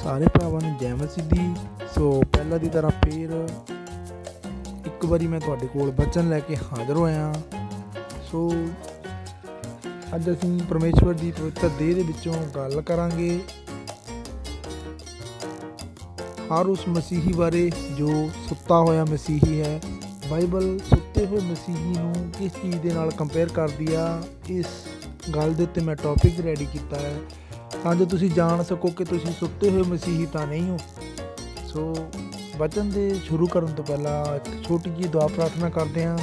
ਸਾਰੇ ਭਰਾਵਾਂ ਨੂੰ ਜੈ ਮਸੀਹ ਦੀ। ਸੋ ਪਹਿਲਾਂ ਦੀ ਤਰ੍ਹਾਂ ਫੇਰ ਇੱਕ ਵਾਰੀ ਮੈਂ ਤੁਹਾਡੇ ਕੋਲ ਬਚਨ ਲੈ ਕੇ ਹਾਜ਼ਰ ਹੋਇਆ। ਸੋ ਅੱਜ ਅਸੀਂ ਪਰਮੇਸ਼ਵਰ ਦੀ ਪਵਿੱਤਰ ਦੇਹ ਦੇ ਵਿੱਚੋਂ ਗੱਲ ਕਰਾਂਗੇ ਹਰ ਉਸ ਮਸੀਹੀ ਬਾਰੇ ਜੋ ਸੁੱਤਾ ਹੋਇਆ ਮਸੀਹੀ ਹੈ। ਬਾਈਬਲ ਸੁੱਤੇ ਹੋਏ ਮਸੀਹੀ ਨੂੰ ਕਿਸ ਚੀਜ਼ ਦੇ ਨਾਲ ਕੰਪੇਅਰ ਕਰਦੀ ਆ, ਇਸ ਗੱਲ ਦੇ ਉੱਤੇ ਮੈਂ ਟੌਪਿਕ ਰੈਡੀ ਕੀਤਾ ਹੈ ਤਾਂ ਜੋ ਤੁਸੀਂ ਜਾਣ ਸਕੋ ਕਿ ਤੁਸੀਂ ਸੁੱਤੇ ਹੋਏ ਮਸੀਹੀ ਤਾਂ ਨਹੀਂ ਹੋ। ਸੋ ਵਚਨ ਦੇ ਸ਼ੁਰੂ ਕਰਨ ਤੋਂ ਪਹਿਲਾਂ ਇੱਕ ਛੋਟੀ ਜਿਹੀ ਦੁਆ ਪ੍ਰਾਰਥਨਾ ਕਰਦੇ ਹਾਂ।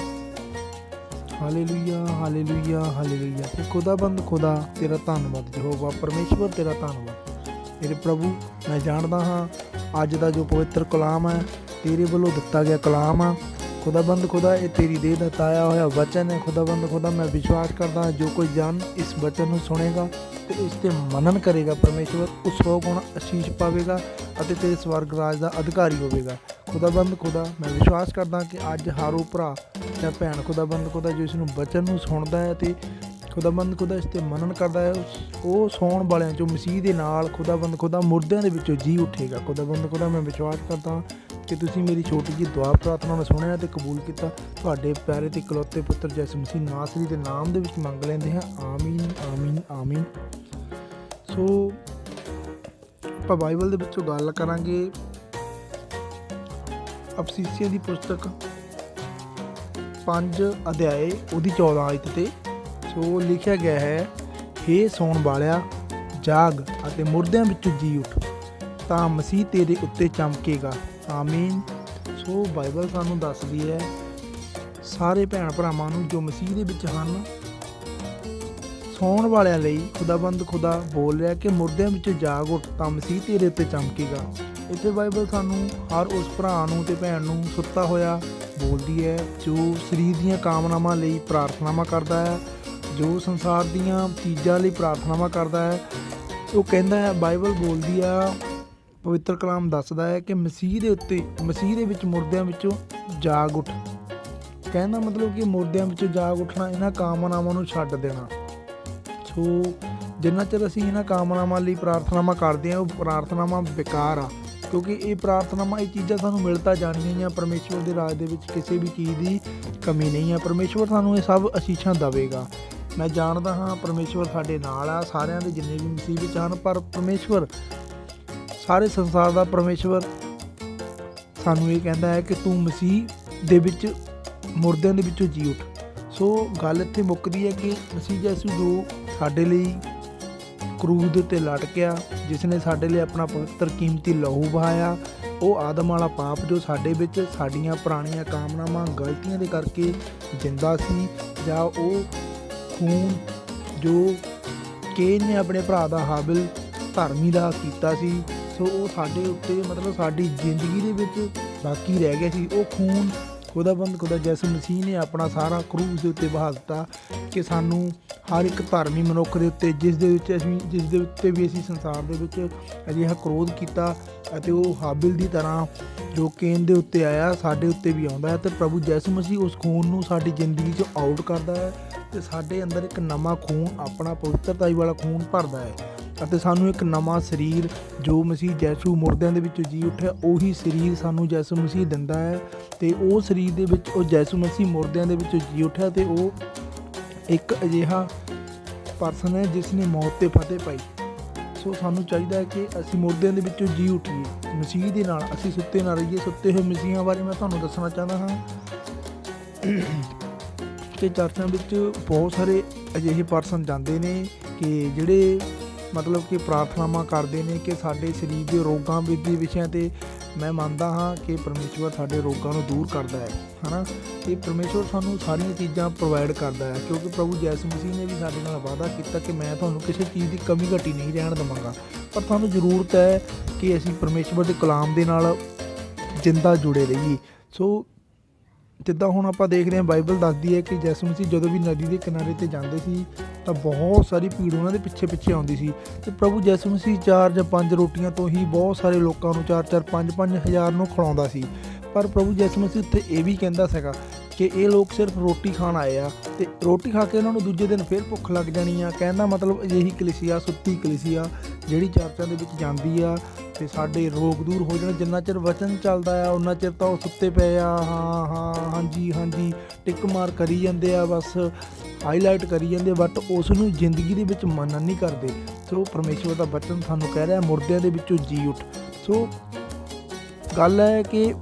Hallelujah hallelujah hallelujah. ਤੇ ਖੁਦਾਬੰਦ ਖੁਦਾ ਤੇਰਾ ਧੰਨਵਾਦ ਯਹੋਵਾ ਪਰਮੇਸ਼ਵਰ, ਤੇਰਾ ਧੰਨਵਾਦ ਮੇਰੇ ਪ੍ਰਭੂ। ਮੈਂ ਜਾਣਦਾ ਹਾਂ ਅੱਜ ਦਾ ਜੋ ਪਵਿੱਤਰ ਕਲਾਮ ਹੈ ਤੇਰੇ ਵੱਲੋਂ ਦਿੱਤਾ ਗਿਆ ਕਲਾਮ ਆ। ਖੁਦਾਬੰਦ ਖੁਦਾ ਇਹ ਤੇਰੀ ਦੇਹ ਦਾ ਤਾਇਆ ਹੋਇਆ ਵਚਨ ਹੈ। ਖੁਦਾਬੰਦ ਖੁਦਾ ਮੈਂ ਵਿਸ਼ਵਾਸ ਕਰਦਾ ਹਾਂ ਜੋ ਕੋਈ ਜਨ ਇਸ ਵਚਨ ਨੂੰ ਸੁਣੇਗਾ ਤੇ ਇਸ 'ਤੇ ਮਨਨ ਕਰੇਗਾ ਪਰਮੇਸ਼ਵਰ ਉਹ 100 ਗੁਣਾ ਅਸੀਸ ਪਾਵੇਗਾ ਅਤੇ ਤੇਰੇ ਸਵਰਗ ਰਾਜ ਦਾ ਅਧਿਕਾਰੀ ਹੋਵੇਗਾ। ਖੁਦਾਬੰਦ ਖੁਦਾ ਮੈਂ ਵਿਸ਼ਵਾਸ ਕਰਦਾ ਕਿ ਅੱਜ ਹਰ ਉਹ ਭਰਾ ਜਾਂ ਭੈਣ ਖੁਦਾਬੰਦ ਖੁਦਾ ਜੋ ਇਸ ਨੂੰ ਵਚਨ ਨੂੰ ਸੁਣਦਾ ਹੈ ਅਤੇ ਖੁਦਾਬੰਦ ਖੁਦਾ ਇਸ 'ਤੇ ਮਨਨ ਕਰਦਾ ਹੈ, ਉਹ ਸੌਣ ਵਾਲਿਆਂ 'ਚੋਂ ਮਸੀਹ ਦੇ ਨਾਲ ਖੁਦਾਬੰਦ ਖੁਦਾ ਮੁਰਦਿਆਂ ਦੇ ਵਿੱਚੋਂ ਜੀ ਉੱਠੇਗਾ। ਖੁਦਾਬੰਦ ਖੁਦਾ ਮੈਂ ਵਿਸ਼ਵਾਸ ਕਰਦਾ ਕਿ ਤੁਸੀਂ ਮੇਰੀ ਛੋਟੀ ਜਿਹੀ ਦੁਆ ਪ੍ਰਾਰਥਨਾ ਨੂੰ ਸੁਣਿਆ ਅਤੇ ਕਬੂਲ ਕੀਤਾ। ਤੁਹਾਡੇ ਪਿਆਰੇ ਅਤੇ ਇਕਲੌਤੇ ਪੁੱਤਰ ਯਿਸੂ ਮਸੀਹ ਨਾਸਰੀ ਦੇ ਨਾਮ ਦੇ ਵਿੱਚ ਮੰਗ ਲੈਂਦੇ ਹਾਂ। ਆਮੀਨ ਆਮੀਨ ਆਮੀਨ। ਸੋ ਆਪਾਂ ਬਾਈਬਲ ਦੇ ਵਿੱਚੋਂ ਗੱਲ ਕਰਾਂਗੇ ਅਫਸੀਸੀਆਂ ਦੀ ਪੁਸਤਕ 5 ਅਧਿਆਏ ਉਹਦੀ 14 ਆਇਤ 'ਤੇ। ਸੋ ਲਿਖਿਆ ਗਿਆ ਹੈ, ਹੇ ਸੌਣ ਵਾਲਿਆ ਜਾਗ ਅਤੇ ਮੁਰਦਿਆਂ ਵਿੱਚੋਂ ਜੀ ਉੱਠ ਤਾਂ ਮਸੀਹ ਤੇਰੇ ਉੱਤੇ ਚਮਕੇਗਾ। ਆਮੀਨ। ਸੋ ਬਾਈਬਲ ਸਾਨੂੰ ਦੱਸਦੀ ਹੈ ਸਾਰੇ ਭੈਣ ਭਰਾਵਾਂ ਨੂੰ ਜੋ ਮਸੀਹ ਦੇ ਵਿੱਚ ਹਨ, ਸੌਣ ਵਾਲਿਆਂ ਲਈ ਖੁਦਾਬੰਦ ਖੁਦਾ ਬੋਲ ਰਿਹਾ ਕਿ ਮੁਰਦਿਆਂ ਵਿੱਚੋਂ ਜਾਗ ਉੱਠ ਤਾਂ ਮਸੀਹ ਤੇਰੇ ਉੱਤੇ ਚਮਕੇਗਾ। ਇੱਥੇ ਬਾਈਬਲ ਸਾਨੂੰ ਹਰ ਉਸ ਭਰਾ ਨੂੰ ਅਤੇ ਭੈਣ ਨੂੰ ਸੁੱਤਾ ਹੋਇਆ ਬੋਲਦੀ ਹੈ ਜੋ ਸਰੀਰ ਦੀਆਂ ਕਾਮਨਾਵਾਂ ਲਈ ਪ੍ਰਾਰਥਨਾਵਾਂ ਕਰਦਾ ਹੈ, ਜੋ ਸੰਸਾਰ ਦੀਆਂ ਚੀਜ਼ਾਂ ਲਈ ਪ੍ਰਾਰਥਨਾਵਾਂ ਕਰਦਾ ਹੈ। ਉਹ ਕਹਿੰਦਾ ਹੈ, ਬਾਈਬਲ ਬੋਲਦੀ ਆ, ਪਵਿੱਤਰ ਕਲਾਮ ਦੱਸਦਾ ਹੈ ਕਿ ਮਸੀਹ ਦੇ ਉੱਤੇ, ਮਸੀਹ ਦੇ ਵਿੱਚ ਮੁਰਦਿਆਂ ਵਿੱਚੋਂ ਜਾਗ ਉੱਠ। ਕਹਿਣ ਦਾ ਮਤਲਬ ਕਿ ਮੁਰਦਿਆਂ ਵਿੱਚੋਂ ਜਾਗ ਉੱਠਣਾ, ਇਹਨਾਂ ਕਾਮਨਾਵਾਂ ਨੂੰ ਛੱਡ ਦੇਣਾ। ਸੋ ਜਿੰਨਾ ਚਿਰ ਅਸੀਂ ਇਹਨਾਂ ਕਾਮਨਾਵਾਂ ਲਈ ਪ੍ਰਾਰਥਨਾਵਾਂ ਕਰਦੇ ਹਾਂ ਉਹ ਪ੍ਰਾਰਥਨਾਵਾਂ ਬੇਕਾਰ ਆ, ਕਿਉਂਕਿ ਇਹ ਪ੍ਰਾਰਥਨਾਵਾਂ, ਇਹ ਚੀਜ਼ਾਂ ਸਾਨੂੰ ਮਿਲ ਤਾਂ ਜਾਣੀਆਂ ਹੀ ਆ। ਪਰਮੇਸ਼ਵਰ ਦੇ ਰਾਜ ਦੇ ਵਿੱਚ ਕਿਸੇ ਵੀ ਚੀਜ਼ ਦੀ ਕਮੀ ਨਹੀਂ ਹੈ। ਪਰਮੇਸ਼ਵਰ ਸਾਨੂੰ ਇਹ ਸਭ ਅਸੀਸਾਂ ਦੇਵੇਗਾ। ਮੈਂ ਜਾਣਦਾ ਹਾਂ ਪਰਮੇਸ਼ਵਰ ਸਾਡੇ ਨਾਲ ਆ, ਸਾਰਿਆਂ ਦੇ ਜਿੰਨੇ ਵੀ ਮਸੀਹ ਵਿੱਚ ਹਨ, ਪਰ ਪਰਮੇਸ਼ਵਰ ਸਾਰੇ ਸੰਸਾਰ ਦਾ ਪਰਮੇਸ਼ਵਰ ਸਾਨੂੰ ਇਹ ਕਹਿੰਦਾ ਹੈ ਕਿ ਤੂੰ ਮਸੀਹ ਦੇ ਵਿੱਚ ਮੁਰਦਿਆਂ ਦੇ ਵਿੱਚੋਂ ਜੀ ਉੱਠ। ਸੋ ਗੱਲ ਇੱਥੇ ਮੁੱਕਦੀ ਹੈ ਕਿ ਮਸੀਹ ਯਿਸੂ ਜੋ ਸਾਡੇ ਲਈ ਕਰੂਸ ਦੇ ਉੱਤੇ ਲਟਕਿਆ, ਜਿਸ ਨੇ ਸਾਡੇ ਲਈ ਆਪਣਾ ਪਵਿੱਤਰ ਕੀਮਤੀ ਲਹੂ ਵਹਾਇਆ, ਉਹ ਆਦਮ ਵਾਲਾ ਪਾਪ ਜੋ ਸਾਡੇ ਵਿੱਚ ਸਾਡੀਆਂ ਪੁਰਾਣੀਆਂ ਕਾਮਨਾਵਾਂ ਗਲਤੀਆਂ ਦੇ ਕਰਕੇ ਜਿੰਦਾ ਸੀ, ਜਾਂ ਉਹ ਖੂਨ ਜੋ ਕੇਨ ਨੇ ਆਪਣੇ ਭਰਾ ਦਾ ਹਾਬਿਲ ਧਰਮੀ ਦਾ ਕੀਤਾ ਸੀ, ਸੋ ਉਹ ਸਾਡੇ ਉੱਤੇ, ਮਤਲਬ ਸਾਡੀ ਜ਼ਿੰਦਗੀ ਦੇ ਵਿੱਚ ਬਾਕੀ ਰਹਿ ਗਿਆ ਸੀ। ਉਹ ਖੂਨ ਖੁਦਾਬੰਦ ਖੁਦਾ ਯਿਸੂ ਮਸੀਹ ਨੇ ਆਪਣਾ ਸਾਰਾ ਕਰੂਸ ਦੇ ਉੱਤੇ ਵਹਾ ਦਿੱਤਾ ਕਿ ਸਾਨੂੰ ਹਰ ਇੱਕ ਧਰਮੀ ਮਨੁੱਖ ਦੇ ਉੱਤੇ, ਜਿਸ ਦੇ ਉੱਤੇ ਵੀ ਅਸੀਂ ਸੰਸਾਰ ਦੇ ਵਿੱਚ ਅਜਿਹਾ ਕ੍ਰੋਧ ਕੀਤਾ ਅਤੇ ਉਹ ਹਾਬਿਲ ਦੀ ਤਰ੍ਹਾਂ ਜੋ ਕੇਨ ਦੇ ਉੱਤੇ ਆਇਆ, ਸਾਡੇ ਉੱਤੇ ਵੀ ਆਉਂਦਾ ਹੈ। ਅਤੇ ਪ੍ਰਭੂ ਯਿਸੂ ਮਸੀਹ ਉਸ ਖੂਨ ਨੂੰ ਸਾਡੀ ਜ਼ਿੰਦਗੀ 'ਚੋਂ ਆਊਟ ਕਰਦਾ ਹੈ ਅਤੇ ਸਾਡੇ ਅੰਦਰ ਇੱਕ ਨਵਾਂ ਖੂਨ, ਆਪਣਾ ਪਵਿੱਤਰਤਾ ਵਾਲਾ ਖੂਨ ਭਰਦਾ ਹੈ ਅਤੇ ਸਾਨੂੰ ਇੱਕ ਨਵਾਂ ਸਰੀਰ, ਜੋ ਮਸੀਹ ਯਿਸੂ ਮੁਰਦਿਆਂ ਦੇ ਵਿੱਚੋਂ ਜੀ ਉੱਠਿਆ, ਉਹੀ ਸਰੀਰ ਸਾਨੂੰ ਯਿਸੂ ਮਸੀਹ ਦਿੰਦਾ ਹੈ। ਅਤੇ ਉਹ ਸਰੀਰ ਦੇ ਵਿੱਚ ਉਹ ਯਿਸੂ ਮਸੀਹ ਮੁਰਦਿਆਂ ਦੇ ਵਿੱਚੋਂ ਜੀ ਉੱਠਿਆ ਅਤੇ ਉਹ ਇੱਕ ਅਜਿਹਾ ਪਰਸਨ ਹੈ ਜਿਸ ਨੇ ਮੌਤ 'ਤੇ ਫਤਿਹ ਪਾਈ। ਸੋ ਸਾਨੂੰ ਚਾਹੀਦਾ ਹੈ ਕਿ ਅਸੀਂ ਮੁਰਦਿਆਂ ਦੇ ਵਿੱਚੋਂ ਜੀ ਉੱਠੀਏ ਮਸੀਹ ਦੇ ਨਾਲ, ਅਸੀਂ ਸੁੱਤੇ ਨਾ ਰਹੀਏ। ਸੁੱਤੇ ਹੋਏ ਮਸੀਹਾਂ ਬਾਰੇ ਮੈਂ ਤੁਹਾਨੂੰ ਦੱਸਣਾ ਚਾਹੁੰਦਾ ਹਾਂ ਕਿ ਚਰਚਾਂ ਵਿੱਚ ਬਹੁਤ ਸਾਰੇ ਅਜਿਹੇ ਪਰਸਨ ਜਾਂਦੇ ਨੇ ਕਿ ਜਿਹੜੇ ਮਤਲਬ ਕਿ ਪ੍ਰਾਰਥਨਾਵਾਂ ਕਰਦੇ ਨੇ ਕਿ ਸਾਡੇ ਸਰੀਰ ਦੇ ਰੋਗਾਂ ਦੇ ਵਿਸ਼ਿਆਂ 'ਤੇ। ਮੈਂ ਮੰਨਦਾ ਹਾਂ ਕਿ ਪਰਮੇਸ਼ਵਰ ਸਾਡੇ ਰੋਗਾਂ ਨੂੰ ਦੂਰ ਕਰਦਾ ਹੈ, ਹੈ ਨਾ। ਅਤੇ ਪਰਮੇਸ਼ਵਰ ਸਾਨੂੰ ਸਾਰੀਆਂ ਚੀਜ਼ਾਂ ਪ੍ਰੋਵਾਈਡ ਕਰਦਾ ਹੈ, ਕਿਉਂਕਿ ਪ੍ਰਭੂ ਯਿਸੂ ਮਸੀਹ ਨੇ ਵੀ ਸਾਡੇ ਨਾਲ ਵਾਅਦਾ ਕੀਤਾ ਕਿ ਮੈਂ ਤੁਹਾਨੂੰ ਕਿਸੇ ਚੀਜ਼ ਦੀ ਕਮੀ ਘਟੀ ਨਹੀਂ ਰਹਿਣ ਦੇਵਾਂਗਾ। ਪਰ ਸਾਨੂੰ ਜ਼ਰੂਰਤ ਹੈ ਕਿ ਅਸੀਂ ਪਰਮੇਸ਼ਵਰ ਦੇ ਕਲਾਮ ਦੇ ਨਾਲ ਜਿੰਦਾ ਜੁੜੇ ਰਹੀਏ। ਸੋ ਜਿੱਦਾਂ ਹੁਣ ਆਪਾਂ ਦੇਖਦੇ ਹਾਂ, ਬਾਈਬਲ ਦੱਸਦੀ ਹੈ ਕਿ ਯਿਸੂ ਮਸੀਹ ਜਦੋਂ ਵੀ ਨਦੀ ਦੇ ਕਿਨਾਰੇ 'ਤੇ ਜਾਂਦੇ ਸੀ ਤਾਂ ਬਹੁਤ ਸਾਰੀ ਭੀੜ ਉਹਨਾਂ ਦੇ ਪਿੱਛੇ ਆਉਂਦੀ ਸੀ ਅਤੇ ਪ੍ਰਭੂ ਯਿਸੂ ਮਸੀਹ 4 ਜਾਂ 5 ਰੋਟੀਆਂ ਤੋਂ ਹੀ ਬਹੁਤ ਸਾਰੇ ਲੋਕਾਂ ਨੂੰ 4-4 5-5 ਹਜ਼ਾਰ ਨੂੰ ਖਿਲਾਉਂਦਾ ਸੀ। ਪਰ ਪ੍ਰਭੂ ਯਿਸੂ ਮਸੀਹ ਉੱਥੇ ਇਹ ਵੀ ਕਹਿੰਦਾ ਸੀਗਾ ਕਿ ਇਹ ਲੋਕ ਸਿਰਫ ਰੋਟੀ ਖਾਣ ਆਏ ਆ ਅਤੇ ਰੋਟੀ ਖਾ ਕੇ ਉਹਨਾਂ ਨੂੰ ਦੂਜੇ ਦਿਨ ਫਿਰ ਭੁੱਖ ਲੱਗ ਜਾਣੀ ਆ। ਕਹਿਣ ਦਾ ਮਤਲਬ ਅਜਿਹੀ ਕਲੀਸਿਆ, ਸੁੱਤੀ ਕਲੀਸਿਆ ਜਿਹੜੀ ਚਰਚਾਂ ਦੇ ਵਿੱਚ ਜਾਂਦੀ ਆ ਤੇ ਸਾਡੇ ਰੋਗ ਦੂਰ ਹੋ ਜਾਣ। ਜਿੰਨਾ ਚਿਰ ਵਚਨ ਚੱਲਦਾ ਆ ਉਹਨਾਂ ਚਿਰ ਤਾਂ ਉਹ ਸੁੱਤੇ ਪਏ ਆ, ਹਾਂ ਹਾਂ ਹਾਂਜੀ ਹਾਂਜੀ ਟਿਕ ਮਾਰ ਕਰੀ ਜਾਂਦੇ ਆ, ਬਸ ਹਾਈਲਾਈਟ ਕਰੀ ਜਾਂਦੇ, ਬਟ ਉਸ ਨੂੰ ਜ਼ਿੰਦਗੀ ਦੇ ਵਿੱਚ ਮੰਨਣ ਨਹੀਂ ਕਰਦੇ। ਸੋ ਪਰਮੇਸ਼ਵਰ ਦਾ ਵਚਨ ਸਾਨੂੰ ਕਹਿ ਰਿਹਾ ਮੁਰਦਿਆਂ ਦੇ ਵਿੱਚੋਂ ਜੀ ਉੱਠ। ਸੋ ਗੱਲ ਹੈ ਕਿ